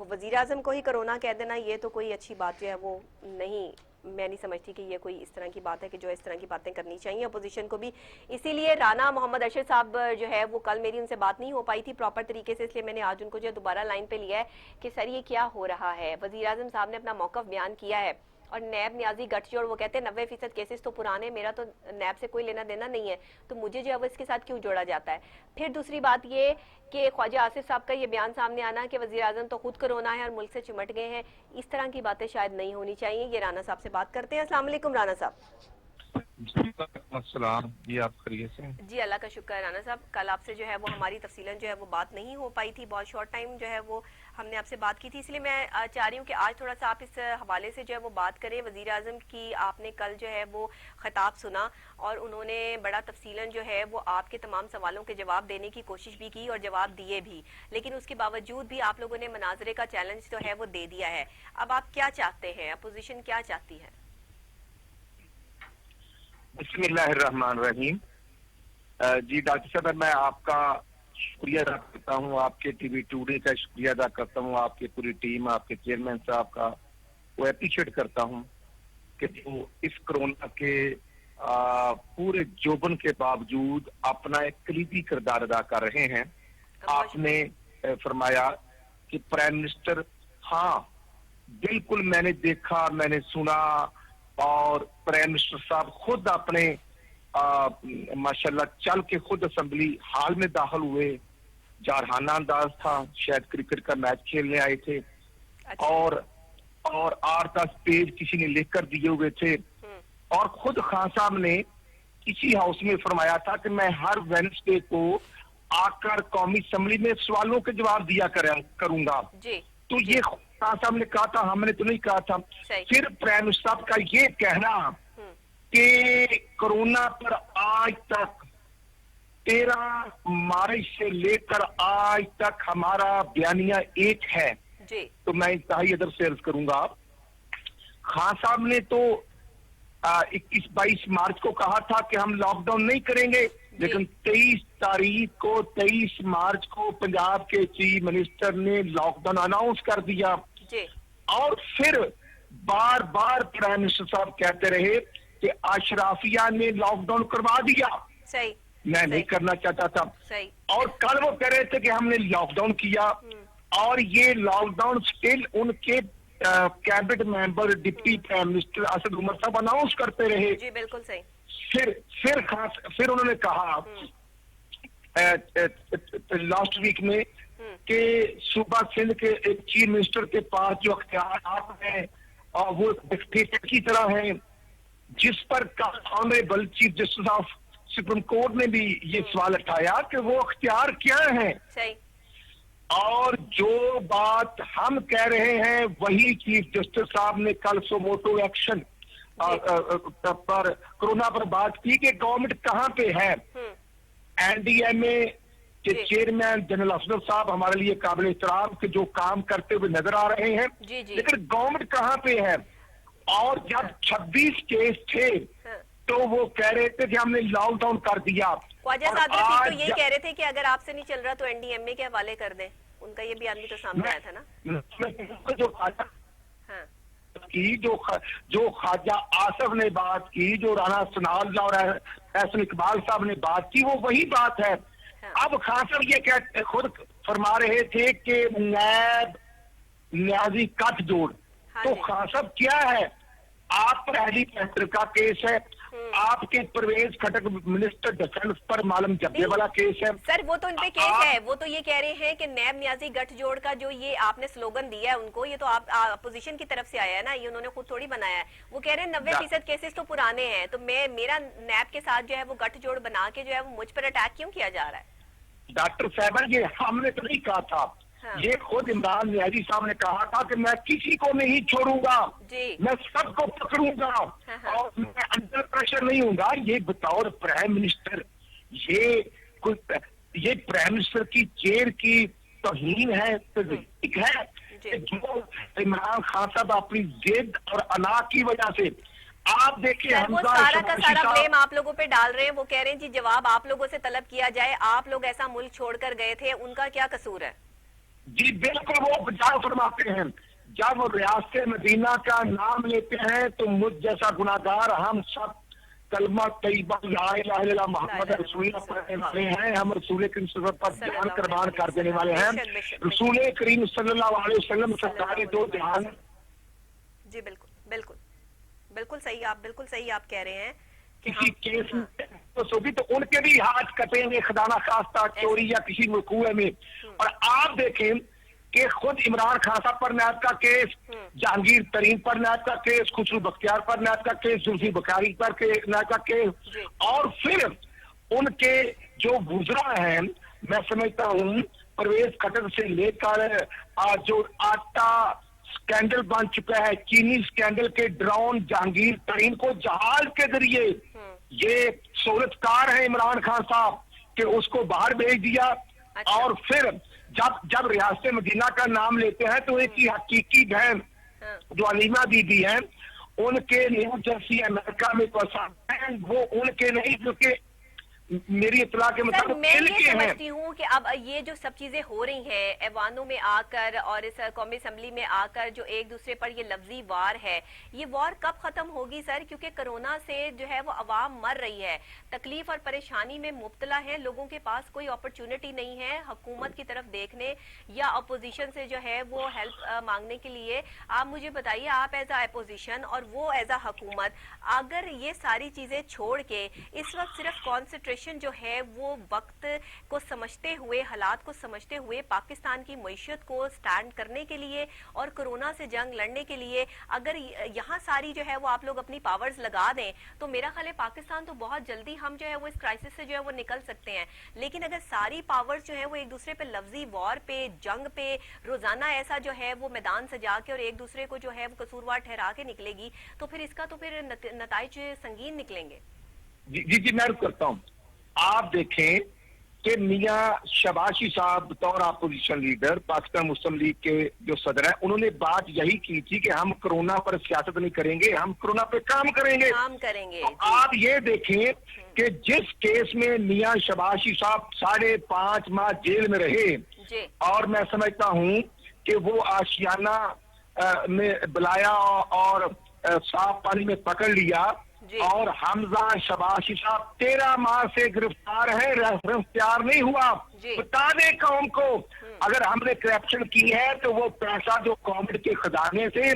वजीर आजम को ही कोरोना कह देना, ये तो कोई अच्छी बात जो है वो नहीं, मैं नहीं समझती कि ये कोई इस तरह की बात है कि जो इस तरह की बातें करनी चाहिए अपोजिशन को भी। इसीलिए राना मोहम्मद अरशद साहब जो है वो, कल मेरी उनसे बात नहीं हो पाई थी प्रॉपर तरीके से, इसलिए मैंने आज उनको जो दोबारा लाइन पे लिया है कि सर ये क्या हो रहा है। वजीर आजम साहब ने अपना मौक़िफ़ बयान किया है और नैब न्याजी गठजोड़, वो कहते हैं 90% केसेस तो पुराने, मेरा तो नैब से कोई लेना देना नहीं है, तो मुझे जो है वो इसके साथ क्यों जोड़ा जाता है। फिर दूसरी बात ये कि ख्वाजा आसिफ साहब का ये बयान सामने आना कि वज़ीर आज़म तो खुद कोरोना है और मुल्क से चिमट गए हैं, इस तरह की बातें शायद नहीं होनी चाहिए। ये राना साहब से बात करते हैं। अस्सलाम वालेकुम राना साहब। जी आप खैरियत से? जी अल्लाह का शुक्र है राना साहब। कल आपसे जो है वो हमारी तफसीलन जो है वो बात नहीं हो पाई थी, बहुत शॉर्ट टाइम जो है वो हमने आपसे बात की थी, इसलिए मैं चाह रही हूँ कि आज थोड़ा सा आप इस हवाले से जो है वो बात करें। वज़ीर आज़म की आपने कल जो है वो खिताब सुना और उन्होंने बड़ा तफसीलन जो है वो आपके तमाम सवालों के जवाब देने की कोशिश भी की और जवाब दिए भी, लेकिन उसके बावजूद भी आप लोगों ने मनाजरे का चैलेंज जो है वो दे दिया है। अब आप क्या चाहते हैं, अपोजिशन क्या चाहती है? बिस्मिल्लाहिर्रहमानिर्रहीम। जी डॉक्टर साहब, मैं आपका शुक्रिया अदा करता हूँ, आपके टीवी टुडे का शुक्रिया अदा करता हूँ, आपकी पूरी टीम, आपके चेयरमैन साहब का वो अप्रिशिएट करता हूँ कि जो इस कोरोना के पूरे जोबन के बावजूद अपना एक कलीदी किरदार अदा कर रहे हैं। आपने फरमाया कि प्राइम मिनिस्टर, हाँ बिल्कुल मैंने देखा, मैंने सुना, और प्राइम मिनिस्टर साहब खुद अपने माशाल्लाह चल के खुद असेंबली हाल में दाखिल हुए। जारहाना अंदाज था, शायद क्रिकेट का मैच खेलने आए थे। अच्छा। और 8-10 पेज किसी ने लिखकर दिए हुए थे और खुद खान साहब ने किसी हाउस में फरमाया था कि मैं हर वेडनेसडे को आकर कौमी असेंबली में सवालों के जवाब दिया करूंगा। तो ये खान साहब ने कहा था, हमने तो नहीं कहा था। फिर प्राइम मिनिस्टर साहब का ये कहना कि कोरोना पर आज तक 13 मार्च से लेकर आज तक हमारा बयानिया एक है जी। तो मैं इंतहाई अदब से अर्ज करूंगा, खान साहब ने तो 21-22 मार्च को कहा था कि हम लॉकडाउन नहीं करेंगे, लेकिन 23 मार्च को पंजाब के चीफ मिनिस्टर ने लॉकडाउन अनाउंस कर दिया जी। और फिर बार बार प्राइम मिनिस्टर साहब कहते रहे कि अशराफिया ने लॉकडाउन करवा दिया। सही। मैं नहीं करना चाहता था। सही। और कल वो कह रहे थे कि हमने लॉकडाउन किया और ये लॉकडाउन स्टिल उनके cabinet member deputy prime minister Asad Umar साहब अनाउंस करते रहे। जी बिल्कुल सही। फिर उन्होंने कहा लास्ट वीक में कि सूबा सिंध के एक चीफ मिनिस्टर के पास जो अख्तियार हैं और वो डिक्टेटर की तरह हैं, जिस पर honourable chief justice of supreme court ने भी ये सवाल उठाया कि वो अख्तियार क्या है। सही। और जो बात हम कह रहे हैं वही चीफ जस्टिस साहब ने कल सोमोटो एक्शन पर कोरोना पर बात की कि गवर्नमेंट कहाँ पे है। एनडीएमए के चेयरमैन जनरल अफजल साहब हमारे लिए काबिल एहतराम के जो काम करते हुए नजर आ रहे हैं, लेकिन गवर्नमेंट कहाँ पे है। और जब 26 केस थे तो वो कह रहे थे कि हमने लॉकडाउन कर दिया। ख्वाजा सादरा तो यही कह रहे थे कि अगर आपसे नहीं चल रहा तो एनडीएमए के हवाले कर दें, उनका ये बयान भी तो सामने आया था ना। जो हाँ। की, जो ख्वाजा आसफ ने बात की, जो राना सनाउल्लाह और एहसन इकबाल साहब ने बात की, वो वही बात है। हाँ। अब खान साहब ये कहते खुद फरमा रहे थे कि नैब न्याजी गठजोड़, हाँ तो जी। खान साहब क्या है, आप पर हेलीकॉप्टर का केस है, आपके परवेज खटक मिनिस्टर डिफेंस पर मालूम जब्बे नहीं, वाला केस है। सर वो तो इन पे केस आप है, वो तो ये कह रहे हैं कि नैब न्याजी गठजोड़ का जो ये आपने स्लोगन दिया है उनको, ये तो आप अपोजिशन की तरफ से आया है ना, ये उन्होंने खुद थोड़ी बनाया है। वो कह रहे हैं 90% केसेस तो पुराने हैं, तो मेरा नैब के साथ जो है वो गठजोड़ बना के जो है वो मुझ पर अटैक क्यों किया जा रहा है? डॉक्टर साहब, ये हमने तो नहीं कहा था, हाँ। ये खुद इमरान न्याजी साहब ने कहा था कि मैं किसी को नहीं छोड़ूंगा, जी। मैं सबको पकड़ूंगा हाँ। और मैं अंडर प्रेशर नहीं हूंगा। ये बतौर प्राइम मिनिस्टर, ये प्राइम मिनिस्टर की चेयर की तौहीन है, तज़कीक है कि जो इमरान खान साहब अपनी जिद और अना की वजह से, आप देखिए सर वो हमजा सारा का शबाशी सारा साहब, ब्लेम आप लोगों पे डाल रहे हैं। वो कह रहे हैं जी जवाब आप लोगों से तलब किया जाए, आप लोग ऐसा मुल्क छोड़कर गए थे, उनका क्या कसूर है? जी बिल्कुल वो बजाय फरमाते हैं, जब वो रियासत मदीना का नाम लेते हैं तो मुझ जैसा गुनाहगार, हम सब कलमा तैयबा ला इलाहा इल्लल्लाह मुहम्मद रसूलुल्लाह पढ़ने वाले हैं, हम रसूल करीम सल्लल्लाहु अलैहि वसल्लम पर जान कुर्बान कर देने वाले हैं। रसूल करीम सल्लल्लाहु अलैहि वसल्लम सरकार दो जहान। जी बिल्कुल बिल्कुल बिल्कुल सही, आप बिल्कुल सही आप कह रहे हैं कि किसी हम केस में तो सोभी तो उनके भी हाथ कटेंगे, खदाना खास्ता चोरी या किसी वकूए में। और आप देखें कि खुद इमरान खान साहब पर नैब का केस, जहांगीर तरीन पर नैब का केस, खुसरू बख्तियार पर नैब का केस, जुल्फी बुखारी पर नैब का केस, और फिर उनके जो गुजरा हैं, मैं समझता हूँ परवेज खटक से लेकर जो आटा स्कैंडल बन चुका है, चीनी स्कैंडल के ड्रोन जहांगीर तरीन को जहाज के जरिए, ये सहूलतकार है इमरान खान साहब कि उसको बाहर भेज दिया। अच्छा। और फिर जब रियासत मदीना का नाम लेते हैं तो एक ही हकीकी बहन हाँ। जो अलीमा दीदी हैं, उनके न्यू जर्सी अमेरिका में पसंद है, वो उनके नहीं, क्योंकि मेरी इतला के सर मुताबिक मैं खेल ये के हैं। समझती हूँ कि अब ये जो सब चीजें हो रही हैं ऐवानों में आकर और इस कौमी असम्बली में आकर, जो एक दूसरे पर ये लफ्जी वार है, ये वार कब खत्म होगी सर? क्योंकि कोरोना से जो है वो अवाम मर रही है, तकलीफ और परेशानी में मुब्तला है, लोगों के पास कोई अपॉर्चुनिटी नहीं है हुकूमत की तरफ देखने या अपोजिशन से जो है वो हेल्प मांगने के लिए। आप मुझे बताइए, आप एज अ अपोजिशन और वो एज अ हुकूमत, अगर ये सारी चीजें छोड़ के इस वक्त सिर्फ कॉन्सेंट्रेशन जो है वो वक्त को समझते हुए, हालात को समझते हुए पाकिस्तान की मईशत को स्टैंड करने के लिए और कोरोना से जंग लड़ने के लिए, अगर यहाँ सारी जो है वो आप लोग अपनी पावर्स लगा दें, तो मेरा ख्याल है पाकिस्तान तो बहुत जल्दी हम जो है वो इस क्राइसिस से जो है वो निकल सकते हैं। लेकिन अगर सारी पावर्स जो है वो एक दूसरे पे लफ्जी वॉर पे, जंग पे रोजाना ऐसा जो है वो मैदान सजा के और एक दूसरे को जो है वो कसूरवार ठहरा के निकलेगी, तो फिर इसका तो फिर नताइज संगीन निकलेंगे। जी मैं रुक करता हूँ। आप देखें कि मियां शबाशी साहब बतौर अपोजिशन लीडर पाकिस्तान मुस्लिम लीग के जो सदर हैं, उन्होंने बात यही की थी कि हम कोरोना पर सियासत नहीं करेंगे, हम कोरोना पे काम करेंगे। तो आप ये देखें कि जिस केस में मियां शबाशी साहब 5.5 माह जेल में रहे, और मैं समझता हूं कि वो आशियाना में बुलाया और साफ पानी में पकड़ लिया, और हमजा शबाशी साहब 13 माह से गिरफ्तार है, रेफरेंस तैयार नहीं हुआ। बता दे कौम को, अगर हमने करप्शन की है तो वो पैसा जो गवर्नमेंट के खजाने से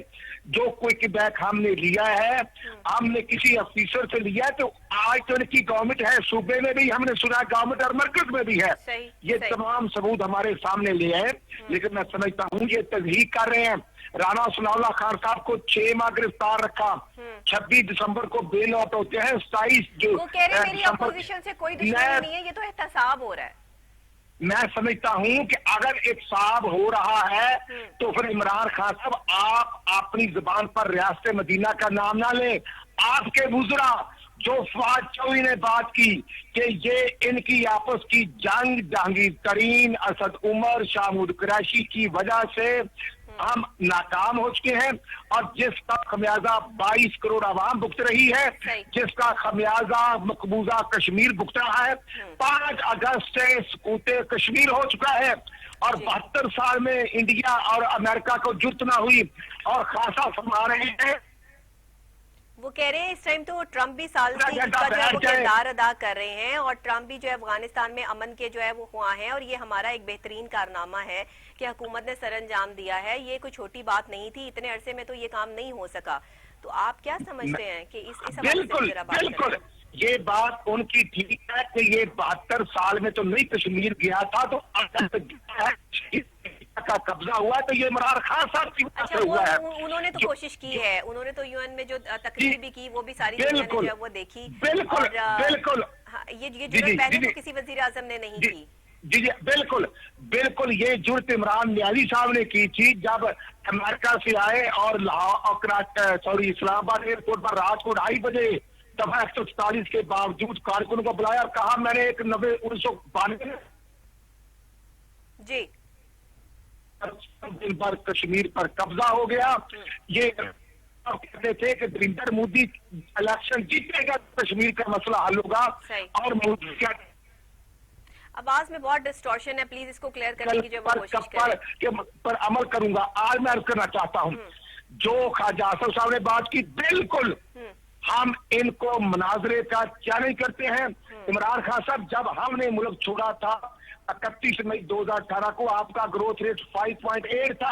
जो क्विक बैक हमने लिया है, हमने किसी अफिसर से लिया है, तो आज तो इनकी गवर्नमेंट है, सूबे में भी हमने सुना गवर्नमेंट और मरकज में भी है। ये तमाम सबूत हमारे सामने ले आए। लेकिन मैं समझता हूँ ये तजहीक कर रहे हैं। राना सनाउल्लाह खान साहब को 6 माह गिरफ्तार रखा, 26 दिसंबर को बेल आउट होते हैं, 27 जो वो कह रहे हैं मेरी अपोजिशन से कोई दुश्मनी नहीं है, ये तो एहतसाब हो रहा है। मैं समझता हूं कि अगर एहतसाब हो रहा है तो फिर इमरान खान साहब आप अपनी जुबान पर रियासत मदीना का नाम ना लें। आपके गुजरा जो फवाद चौधरी ने बात की कि ये इनकी आपस की जंग जहांगीर तरीन, असद उमर, शाहमूद कुरैशी की वजह से हम नाकाम हो चुके हैं और जिसका खमियाजा 22 करोड़ आवाम भुगत रही है, जिसका खमियाजा मकबूजा कश्मीर भुगत रहा है। 5 अगस्त से सकूते कश्मीर हो चुका है और 72 साल में इंडिया और अमेरिका को जुर्त ना हुई और खासा फरमा रहे हैं। वो कह रहे हैं इस टाइम तो ट्रम्प भी साल्सी का जो है वो किरदार अदा कर रहे हैं और ट्रम्प भी जो है अफगानिस्तान में अमन के जो है वो हुआ है और ये हमारा एक बेहतरीन कारनामा है कि हुकूमत ने सरअंजाम दिया है। ये कोई छोटी बात नहीं थी, इतने अरसे में तो ये काम नहीं हो सका। तो आप क्या समझते हैं कि इस बिल्कुल बिल्कुल ये बात उनकी ठीक है कि ये 72 साल में तो नहीं कश्मीर गया था, तो का कब्जा हुआ तो ये इमरान खान साहब की वजह से हुआ है। उन्होंने तो कोशिश की है, उन्होंने तो यूएन में जो तकरीर भी की वो भी सारी दुनिया ने जो है वो देखी। बिल्कुल बिल्कुल ये जुर्रत पहले तो किसी वजीर आजम ने नहीं की। जी जी बिल्कुल बिल्कुल ये जुर्रत इमरान न्याजी साहब ने की थी जब अमेरिका से आए और इस्लामाबाद एयरपोर्ट पर रात को 2:30 बजे दफा 144 के बावजूद कारकुनों को बुलाया और कहा मैंने 1992 जी दिन पर कश्मीर पर कब्जा हो गया। ये कहते थे कि नरेंद्र मोदी इलेक्शन जीतेगा कश्मीर का मसला हल होगा और मोदी क्या आवाज में बहुत डिस्टॉर्शन है, प्लीज इसको क्लियर करने की जो कोशिश करें। पर अमल करूंगा। आज मैं अर्ज करना चाहता हूं जो ख्वाजा आसिफ साहब ने बात की, बिल्कुल हम इनको मुनाजरे का चैलेंज करते हैं। इमरान खान साहब जब हमने मुल्क छोड़ा था 31 मई 2018 को आपका ग्रोथ रेट 5.8 था।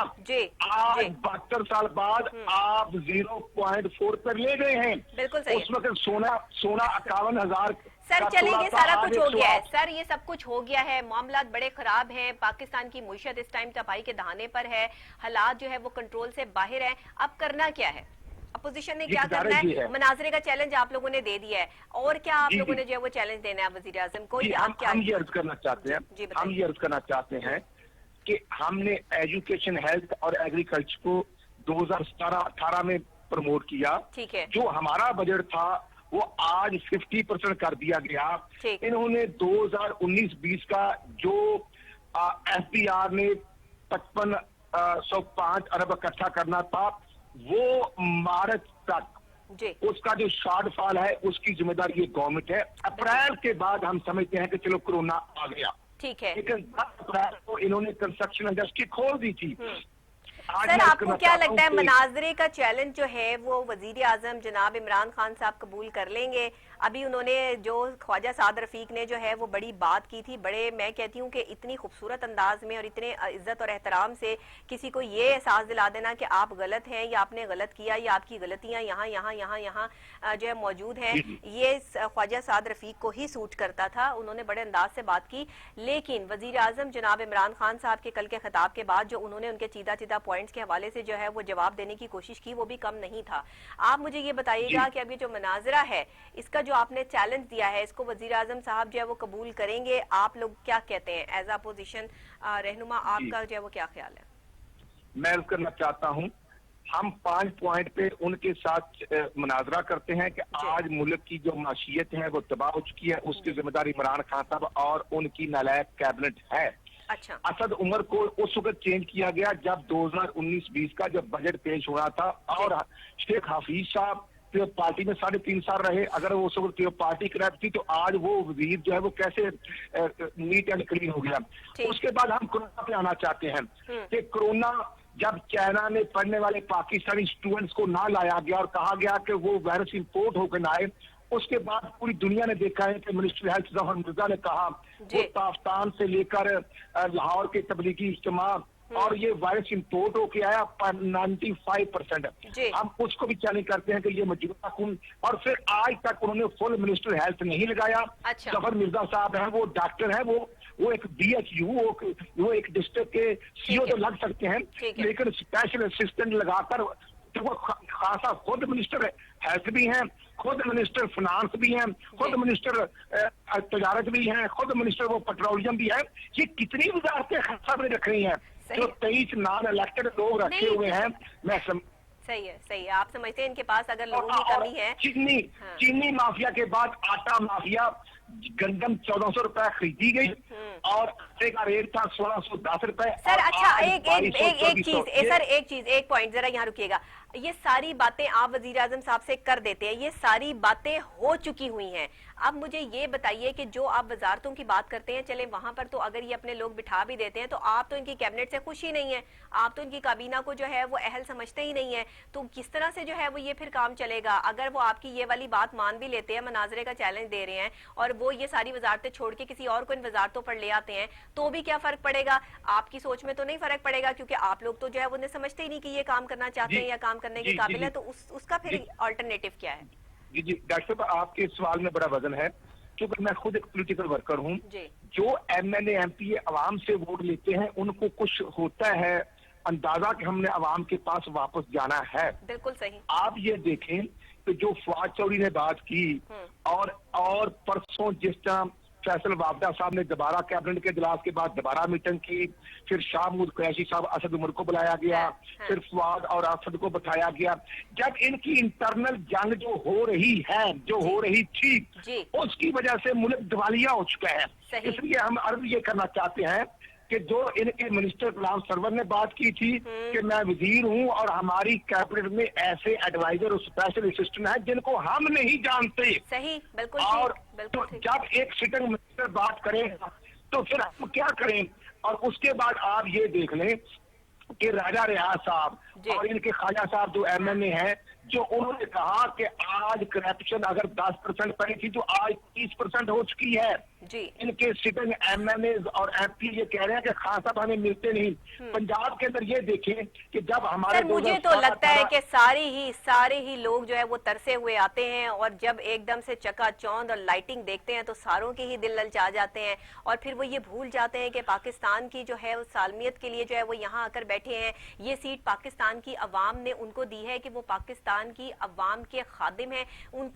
आज 72 साल बाद आप 0.4 पर ले गए हैं। बिल्कुल सही। उस वक्त सोना 51,000 सर चलेंगे, सारा कुछ हो गया है सर, ये सब कुछ हो गया है। मामला बड़े खराब हैं, पाकिस्तान की मुईशत इस टाइम तबाही के दहाने पर है, हालात जो है वो कंट्रोल से बाहर है। अब करना क्या है, अपोजिशन ने क्या करना है? मुनाजरे का चैलेंज आप लोगों ने दे दिया है, और क्या आप लोगों ने जो है वो चैलेंज देना है वजीर आजम को? हम ये अर्ज करना चाहते हैं, हम ये अर्ज करना चाहते हैं कि हमने एजुकेशन, हेल्थ और एग्रीकल्चर को 2017-18 में प्रमोट किया। ठीक है। जो हमारा बजट था वो आज 50% कर दिया गया। इन्होंने 2019-20 का जो एफबीआर ने 5505 अरब इकट्ठा करना था वो मार्च तक उसका जो शॉर्टफॉल है उसकी जिम्मेदारी ये गवर्नमेंट है। अप्रैल के बाद हम समझते हैं कि चलो कोरोना आ गया, ठीक है, लेकिन 10 अप्रैल को इन्होंने कंस्ट्रक्शन इंडस्ट्री खोल दी थी। सर आपको क्या लगता है मुनाजरे का चैलेंज जो है वो वजीर आजम जनाब इमरान खान साहब कबूल कर लेंगे? अभी उन्होंने जो ख्वाजा साद रफीक ने जो है वो बड़ी बात की थी, बड़े मैं कहती हूँ कि इतनी खूबसूरत अंदाज में और इतने इज्जत और एहतराम से किसी को ये एहसास दिला देना कि आप गलत हैं या आपने गलत किया या आपकी गलतियां यहाँ यहाँ यहाँ यहाँ जो है मौजूद हैं, ये ख्वाजा साद रफीक को ही सूट करता था। उन्होंने बड़े अंदाज से बात की, लेकिन वजीर आजम जनाब इमरान खान साहब के कल के खिताब के बाद जो उन्होंने उनके चीदा चीदा पॉइंट्स के हवाले से जो है वो जवाब देने की कोशिश की वो भी कम नहीं था। आप मुझे ये बताइएगा कि अभी जो मुनाजरा है इसका जो आपने चैलेंज दिया है इसको वजीर आजम साहब जो है वो कबूल करेंगे? आप लोग क्या कहते हैं एज अपोजिशन रहनुमा, आपका जो है वो क्या ख्याल है? मैं करना चाहता हूं, हम 5 पॉइंट पे उनके साथ मुनाजरा करते हैं कि आज मुल्क की जो माशियत है वो तबाह हो चुकी है, उसकी जिम्मेदारी इमरान खान साहब और उनकी नालायक कैबिनेट है। अच्छा। असद उमर को उस वक्त चेंज किया गया जब 2019-20 का जब बजट पेश हुआ था और शेख हफीज साहब पार्टी में 3.5 साल रहे। अगर वो उस वक्त पार्टी करप्ट थी तो आज वो वजीर जो है वो कैसे नीट एंड क्लीन हो गया। उसके बाद हम कोरोना पे आना चाहते हैं कि कोरोना जब चाइना में पढ़ने वाले पाकिस्तानी स्टूडेंट्स को ना लाया गया और कहा गया कि वो वायरस इंपोर्ट होकर ना आए, उसके बाद पूरी दुनिया ने देखा है कि मिनिस्टर हेल्थ जफर मिर्जा ने कहा वो ताफ्तान से लेकर लाहौर के तबलीगी इज्तिमा और ये वायरस इंपोर्ट होके आया 95%। हम उसको भी चैलेंज करते हैं कि ये मौजूदा कौन, और फिर आज तक उन्होंने फुल मिनिस्टर हेल्थ नहीं लगाया। जफर मिर्जा साहब हैं, वो डॉक्टर हैं, वो एक BHU वो एक डिस्ट्रिक्ट के CO तो लग सकते हैं, लेकिन स्पेशल असिस्टेंट लगाकर तो वो खासा खुद मिनिस्टर हेल्थ भी हैं, खुद मिनिस्टर फाइनेंस भी हैं, खुद मिनिस्टर तजारत भी हैं, खुद मिनिस्टर वो पेट्रोलियम भी है। ये कितनी वजारतें खासा में रख रही हैं जो 23 नॉन इलेक्टेड लोग रखे हुए हैं। सही है, सही है। आप समझते हैं इनके पास अगर लोगों की कमी है? चीनी माफिया के बाद आटा माफिया, गंदम 1400 रुपए खरीदी गई और आटे का रेट था 1610 रुपए। सर अच्छा, एक चीज, एक पॉइंट जरा यहाँ रुकिएगा। ये सारी बातें आप वजीर आजम साहब से कर देते हैं, ये सारी बातें हो चुकी हुई हैं। अब मुझे ये बताइए कि जो आप वजारतों की बात करते हैं, चले वहां पर तो अगर ये अपने लोग बिठा भी देते हैं तो आप तो इनकी कैबिनेट से खुश ही नहीं है, आप तो इनकी काबीना को जो है वो अहल समझते ही नहीं है। तो किस तरह से जो है वो ये फिर काम चलेगा? अगर वो आपकी ये वाली बात मान भी लेते हैं, मनाजरे का चैलेंज दे रहे हैं और वो ये सारी वजारतें छोड़ के किसी और को इन वजारतों पर ले आते हैं, तो भी क्या फर्क पड़ेगा? आपकी सोच में तो नहीं फर्क पड़ेगा, क्योंकि आप लोग तो जो है वो समझते ही नहीं कि ये काम करना चाहते हैं या काम करने के काबिल है। तो उसका फिर अल्टरनेटिव क्या है? जी डॉक्टर साहब, आपके सवाल में बड़ा वजन है, क्योंकि मैं खुद एक पॉलिटिकल वर्कर हूँ। जो एमएलए एमपी अवाम से वोट लेते हैं, उनको कुछ होता है अंदाजा कि हमने अवाम के पास वापस जाना है। बिल्कुल सही। आप ये देखें कि जो फवाद चौधरी ने बात की और परसों जिस तरह फैसल वाबदा साहब ने दोबारा कैबिनेट के इजलास के बाद दोबारा मीटिंग की, फिर शाह महमूद कुरैशी साहब, असद उमर को बुलाया गया, फिर फवाद और असद को बिठाया गया। जब इनकी इंटरनल जंग जो हो रही है, जो हो रही थी, उसकी वजह से मुल्क दिवालिया हो चुका है। इसलिए हम अर्ज ये करना चाहते हैं कि जो इनके मिनिस्टर गुलाम सरवर ने बात की थी कि मैं वजीर हूं और हमारी कैबिनेट में ऐसे एडवाइजर और स्पेशल असिस्टेंट हैं जिनको हम नहीं जानते। सही, बिल्कुल। और बिल्कुल तो जब एक सिटिंग मिनिस्टर बात करेगा तो फिर हम क्या करें? और उसके बाद आप ये देख लें कि राजा रियाज साहब और इनके ख्वाजा साहब जो एमएनए हैं, जो उन्होंने कहा कि आज करप्शन अगर 10% पड़ी थी तो आज 30% हो चुकी है। इनके सिटिंग एमएनए और एमपी ये कह रहे हैं कि खान साहब हमें मिलते नहीं। पंजाब के अंदर ये देखें कि जब हमारे मुझे तो लगता है कि सारे ही लोग जो है वो तरसे हुए आते हैं और जब एकदम से चकाचौंध और लाइटिंग देखते हैं तो सारों के ही दिल ललचा जाते हैं और फिर वो ये भूल जाते हैं कि पाकिस्तान की जो है वो सालमियत के लिए जो है वो यहाँ आकर बैठे हैं। ये सीट पाकिस्तान की अवाम ने उनको दी है कि वो पाकिस्तान की अवाम के खादिम हैं।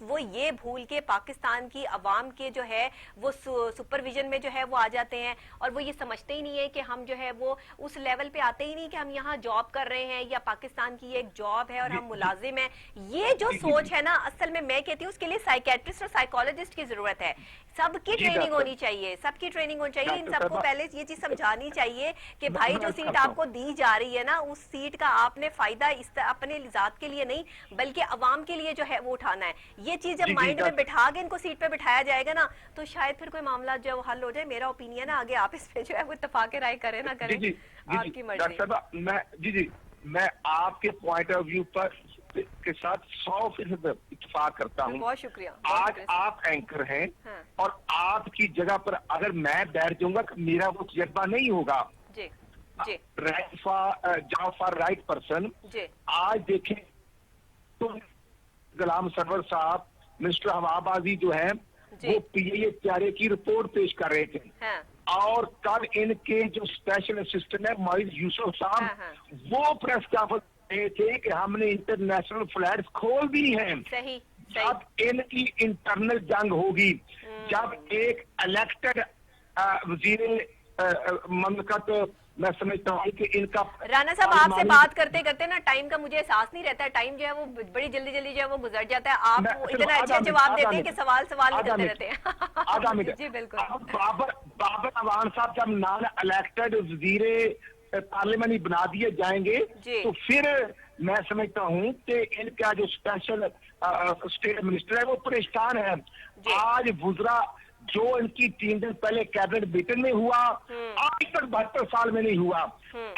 वो ये भूल के पाकिस्तान की अवाम के जो है वो सुपरविजन में जो है वो आ जाते हैं और वो ये समझते ही नहीं है कि हम जो है वो उस लेवल पे आते ही नहीं कि हम यहाँ जॉब कर रहे हैं या पाकिस्तान की एक जॉब है और हम मुलाजिम हैं। ये जो सोच है ना, असल में मैं कहती हूँ उसके लिए साइकेट्रिस्ट और साइकोलॉजिस्ट की जरूरत है। सबकी ट्रेनिंग होनी चाहिए, सबकी ट्रेनिंग होनी चाहिए। इन सबको पहले ये चीज समझानी चाहिए कि भाई जो सीट आपको दी जा रही है ना, उस सीट का आपने फायदा अपने जात के लिए नहीं बल्कि अवाम के लिए जो है वो उठाना है। ये चीज जब माइंड में बिठा के इनको सीट पे बिठाया जाएगा ना, तो शायद फिर कोई मामला जो हल हो जाए। मेरा ओपिनियन है, आगे आप इस पे जो है वो इत्तेफाक राय करें ना करें, आपकी मर्जी। मैं आपके पॉइंट ऑफ व्यू पर के साथ 100% इत्तेफाक करता हूँ। बहुत शुक्रिया। आज आप एंकर हैं और आपकी जगह पर अगर मैं बैठ जाऊंगा तो मेरा वो तजर्बा नहीं होगा। For right person. आज देखें तो गुलाम सरवर साहब, मिनिस्टर हवाबाजी जो है वो पीए प्यारे की रिपोर्ट पेश कर रहे थे और कल इनके जो स्पेशल असिस्टेंट है मोइज यूसुफ साहब वो प्रेस कॉन्फ्रेंस रहे थे कि हमने इंटरनेशनल फ्लाइट्स खोल दी हैं। जब इनकी इंटरनल जंग होगी, जब एक इलेक्टेड वजीर ममलकत, मैं समझता हूँ कि इनका राना साहब आपसे बात करते करते ना टाइम का मुझे एहसास नहीं रहता है। टाइम जो है वो बड़ी जल्दी जल्दी जो है वो गुजर जाता है। आप इतना अच्छा जवाब देते हैं कि सवाल निकलते रहते हैं। आधा मिनट। जी बिल्कुल। बाबर अवान साहब जब नॉन इलेक्टेड वजीर पार्लियामेंट बना दिए जाएंगे तो फिर मैं समझता हूँ कि इनका जो स्पेशल स्टेट मिनिस्टर है वो परेशान है। आज गुजरा जो इनकी 3 दिन पहले कैबिनेट मीटिंग में हुआ, आज तक 72 साल में नहीं हुआ।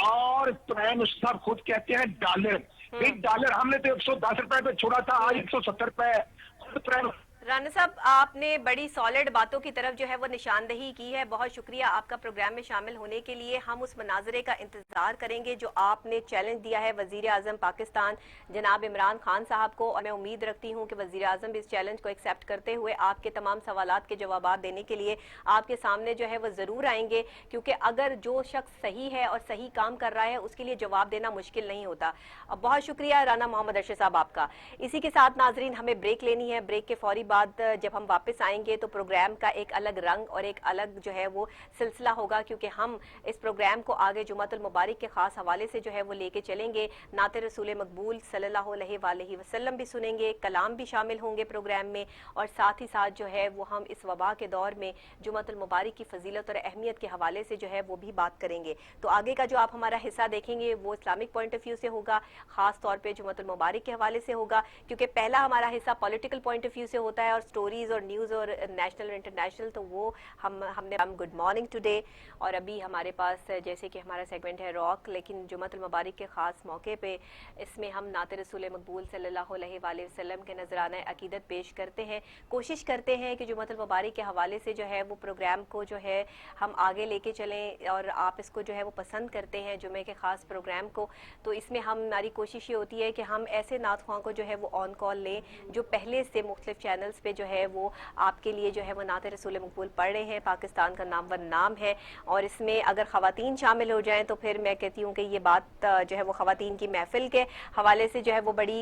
और प्राइम मिनिस्टर साहब खुद कहते हैं डॉलर हमने तो 110 रुपए पे छोड़ा था, आज 170 रुपए। राना साहब आपने बड़ी सॉलिड बातों की तरफ जो है वो निशानदही की है। बहुत शुक्रिया आपका प्रोग्राम में शामिल होने के लिए। हम उस मनाजरे का इंतजार करेंगे जो आपने चैलेंज दिया है वजीर आजम पाकिस्तान जनाब इमरान खान साहब को, और मैं उम्मीद रखती हूँ कि वजीर आजम इस चैलेंज को एक्सेप्ट करते हुए आपके तमाम सवालात के जवाब देने के लिए आपके सामने जो है वो जरूर आएंगे, क्योंकि अगर जो शख्स सही है और सही काम कर रहा है उसके लिए जवाब देना मुश्किल नहीं होता। बहुत शुक्रिया राना मोहम्मद अरशद साहब आपका। इसी के साथ नाजरीन हमें ब्रेक लेनी है। ब्रेक के फौरी बाद जब हम वापस आएंगे तो प्रोग्राम का एक अलग रंग और एक अलग जो है वो सिलसिला होगा, क्योंकि हम इस प्रोग्राम को आगे जुमातुल मुबारक के खास हवाले से जो है वो लेके चलेंगे। नाते रसूल मकबूल सल्लल्लाहु अलैहि वसल्लम भी सुनेंगे, कलाम भी शामिल होंगे प्रोग्राम में, और साथ ही साथ जो है वो हम इस वबा के दौर में जुमातुल मुबारक की फजीलत और अहमियत के हवाले से जो है वो भी बात करेंगे। तो आगे का जो आप हमारा हिस्सा देखेंगे वो इस्लामिक पॉइंट ऑफ व्यू से होगा, खास तौर पे जुमातुल मुबारक के हवाले से होगा, क्योंकि पहला हमारा हिस्सा पॉलिटिकल पॉइंट ऑफ व्यू से होता है और स्टोरीज और न्यूज़ और नेशनल और इंटरनेशनल, तो वो हमने गुड मॉर्निंग टुडे, और अभी हमारे पास जैसे कि हमारा सेगमेंट है रॉक, लेकिन जुमातुल मुबारक के ख़ास मौके पे इसमें हम नाते रसूल मकबूल सल्लल्लाहु अलैहि वसल्लम के नजराना अकीदत पेश करते हैं। कोशिश करते हैं कि जुमातुल मुबारक के हवाले से जो है वो प्रोग्राम को जो है हम आगे लेके चलें, और आप इसको जो है वो पसंद करते हैं जुमे के ख़ास प्रोग्राम को। तो इसमें हमारी कोशिश ये होती है कि हम ऐसे नात ख्वां को जो है वो ऑन कॉल लें जो पहले से मुख्तलिफ चैनल्स पे जो है वो आपके लिए जो है वो नाते रसूल मकबूल पढ़ रहे हैं। पाकिस्तान का नामवर नाम है, और इसमें अगर ख़वातीन शामिल हो जाएं तो फिर मैं कहती हूँ कि ये बात जो है वो ख़वातीन की महफिल के हवाले से जो है वो बड़ी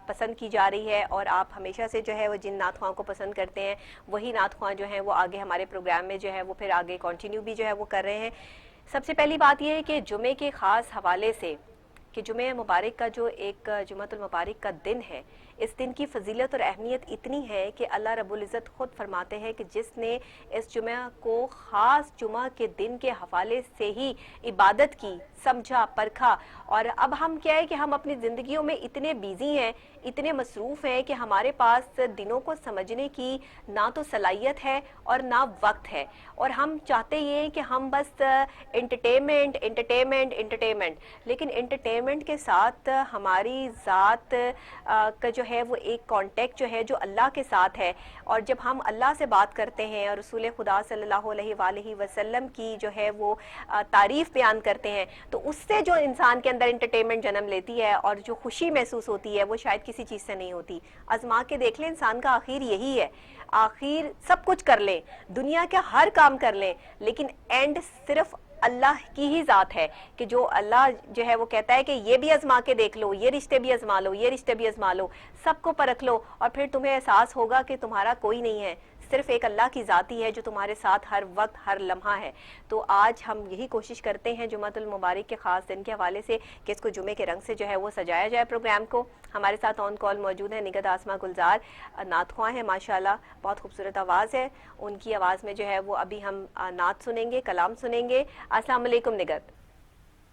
पसंद की जा रही है, और आप हमेशा से जो है वो जिन नात ख्वां को पसंद करते हैं वही नात ख्वां जो हैं वो आगे हमारे प्रोग्राम में जो है वो फिर आगे कंटिन्यू भी जो है वो कर रहे हैं। सबसे पहली बात यह है कि जुमे के ख़ास हवाले से कि जुमे मुबारक का जो एक जुमातुल मुबारक का दिन है, इस दिन की फजीलत और अहमियत इतनी है कि अल्लाह रब्बुल इज़्ज़त खुद फरमाते हैं कि जिसने इस जुमा को ख़ास जुमा के दिन के हवाले से ही इबादत की, समझा, परखा। और अब हम क्या है कि हम अपनी ज़िंदगियों में इतने बिजी हैं, इतने मसरूफ़ हैं कि हमारे पास दिनों को समझने की ना तो सलाहियत है और ना वक्त है, और हम चाहते ये हैं कि हम बस एंटरटेनमेंट एंटरटेनमेंट एंटरटेनमेंट, लेकिन एंटरटेनमेंट के साथ हमारी ज़ात का जो है वो एक कांटेक्ट जो है जो अल्लाह के साथ है। और जब हम अल्लाह से बात करते हैं और रसूल खुदा सल्लल्लाहु अलैहि वसल्लम की जो है वो तारीफ़ बयान करते हैं, तो उससे जो इंसान के अंदर एंटरटेनमेंट जन्म लेती है और जो खुशी महसूस होती है वो शायद किसी चीज़ से नहीं होती। आजमा के देख लें, इंसान का आखिर यही है, आखिर सब कुछ कर लें, दुनिया का हर काम कर लें, लेकिन एंड सिर्फ अल्लाह की ही ज़ात है कि जो अल्लाह जो है वो कहता है कि ये भी आजमा के देख लो, ये रिश्ते भी आजमा लो, ये रिश्ते भी आजमा लो, सबको परख लो, और फिर तुम्हें एहसास होगा कि तुम्हारा कोई नहीं है, सिर्फ एक अल्लाह की ज़ाती है जो तुम्हारे साथ हर वक्त हर लम्हा है। तो आज हम यही कोशिश करते हैं जुमातुल मुबारक के ख़ास दिन के हवाले से कि इसको जुमे के रंग से जो है वो सजाया जाए प्रोग्राम को। हमारे साथ ऑन कॉल मौजूद है निगत आसमा गुलजार, नात ख्वां है माशाल्लाह, बहुत खूबसूरत आवाज़ है उनकी। आवाज़ में जो है वो अभी हम नात सुनेंगे, कलाम सुनेंगे। अस्सलाम वालेकुम निगत।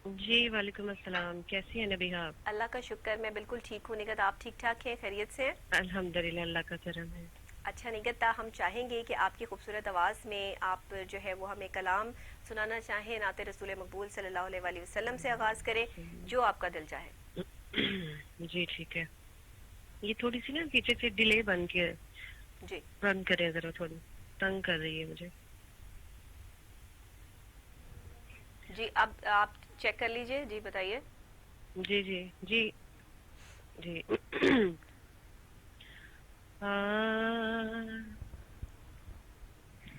जी वालेकुम अस्सलाम, कैसी हैं नबीहा आप? अल्लाह का शुक्र, मैं बिल्कुल ठीक हूँ निगत, आप ठीक ठाक हैं, खैरियत से हैं? अल्हम्दुलिल्लाह, अल्लाह का करम है। अच्छा निगत, हम चाहेंगे कि आपकी खूबसूरत आवाज़ में आप जो है वो हमें कलाम सुनाना चाहें, नाते रसूल मकबूल सल्लल्लाहु अलैहि वसल्लम से आगाज़ करें, जो आपका दिल चाहे। जी ठीक है। ये थोड़ी सी ना पीछे से डिले बन के जी बंद करें जरा, थोड़ी तंग कर रही है मुझे। जी अब आप चेक कर लीजिए, जी बताइए। जी जी जी जी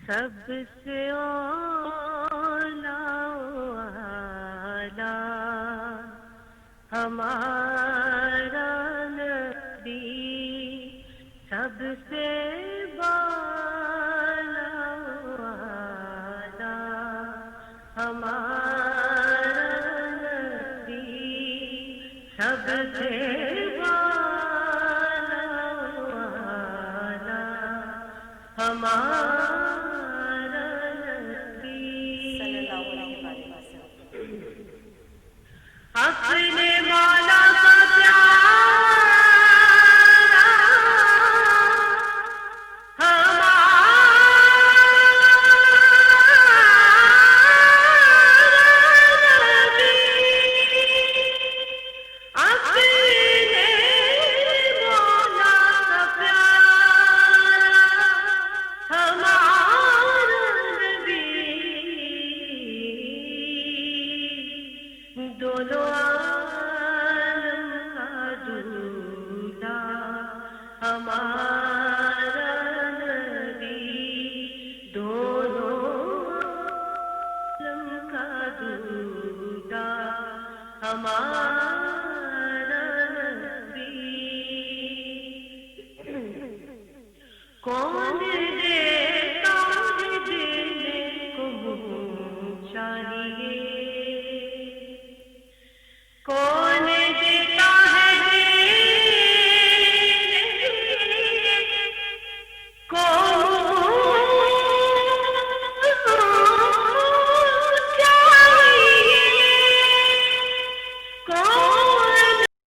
सबसे औला हमारा नबी, सबसे बाला वाला हमारा नबी, सबसे बाला वाला हमारा नबी, सल्लल्लाहु अलैहि वसल्लम। अपने मौला का प्यारा दोनों आलम का दूल्हा हमारा नबी, दोनों आलम का दूल्हा हमारा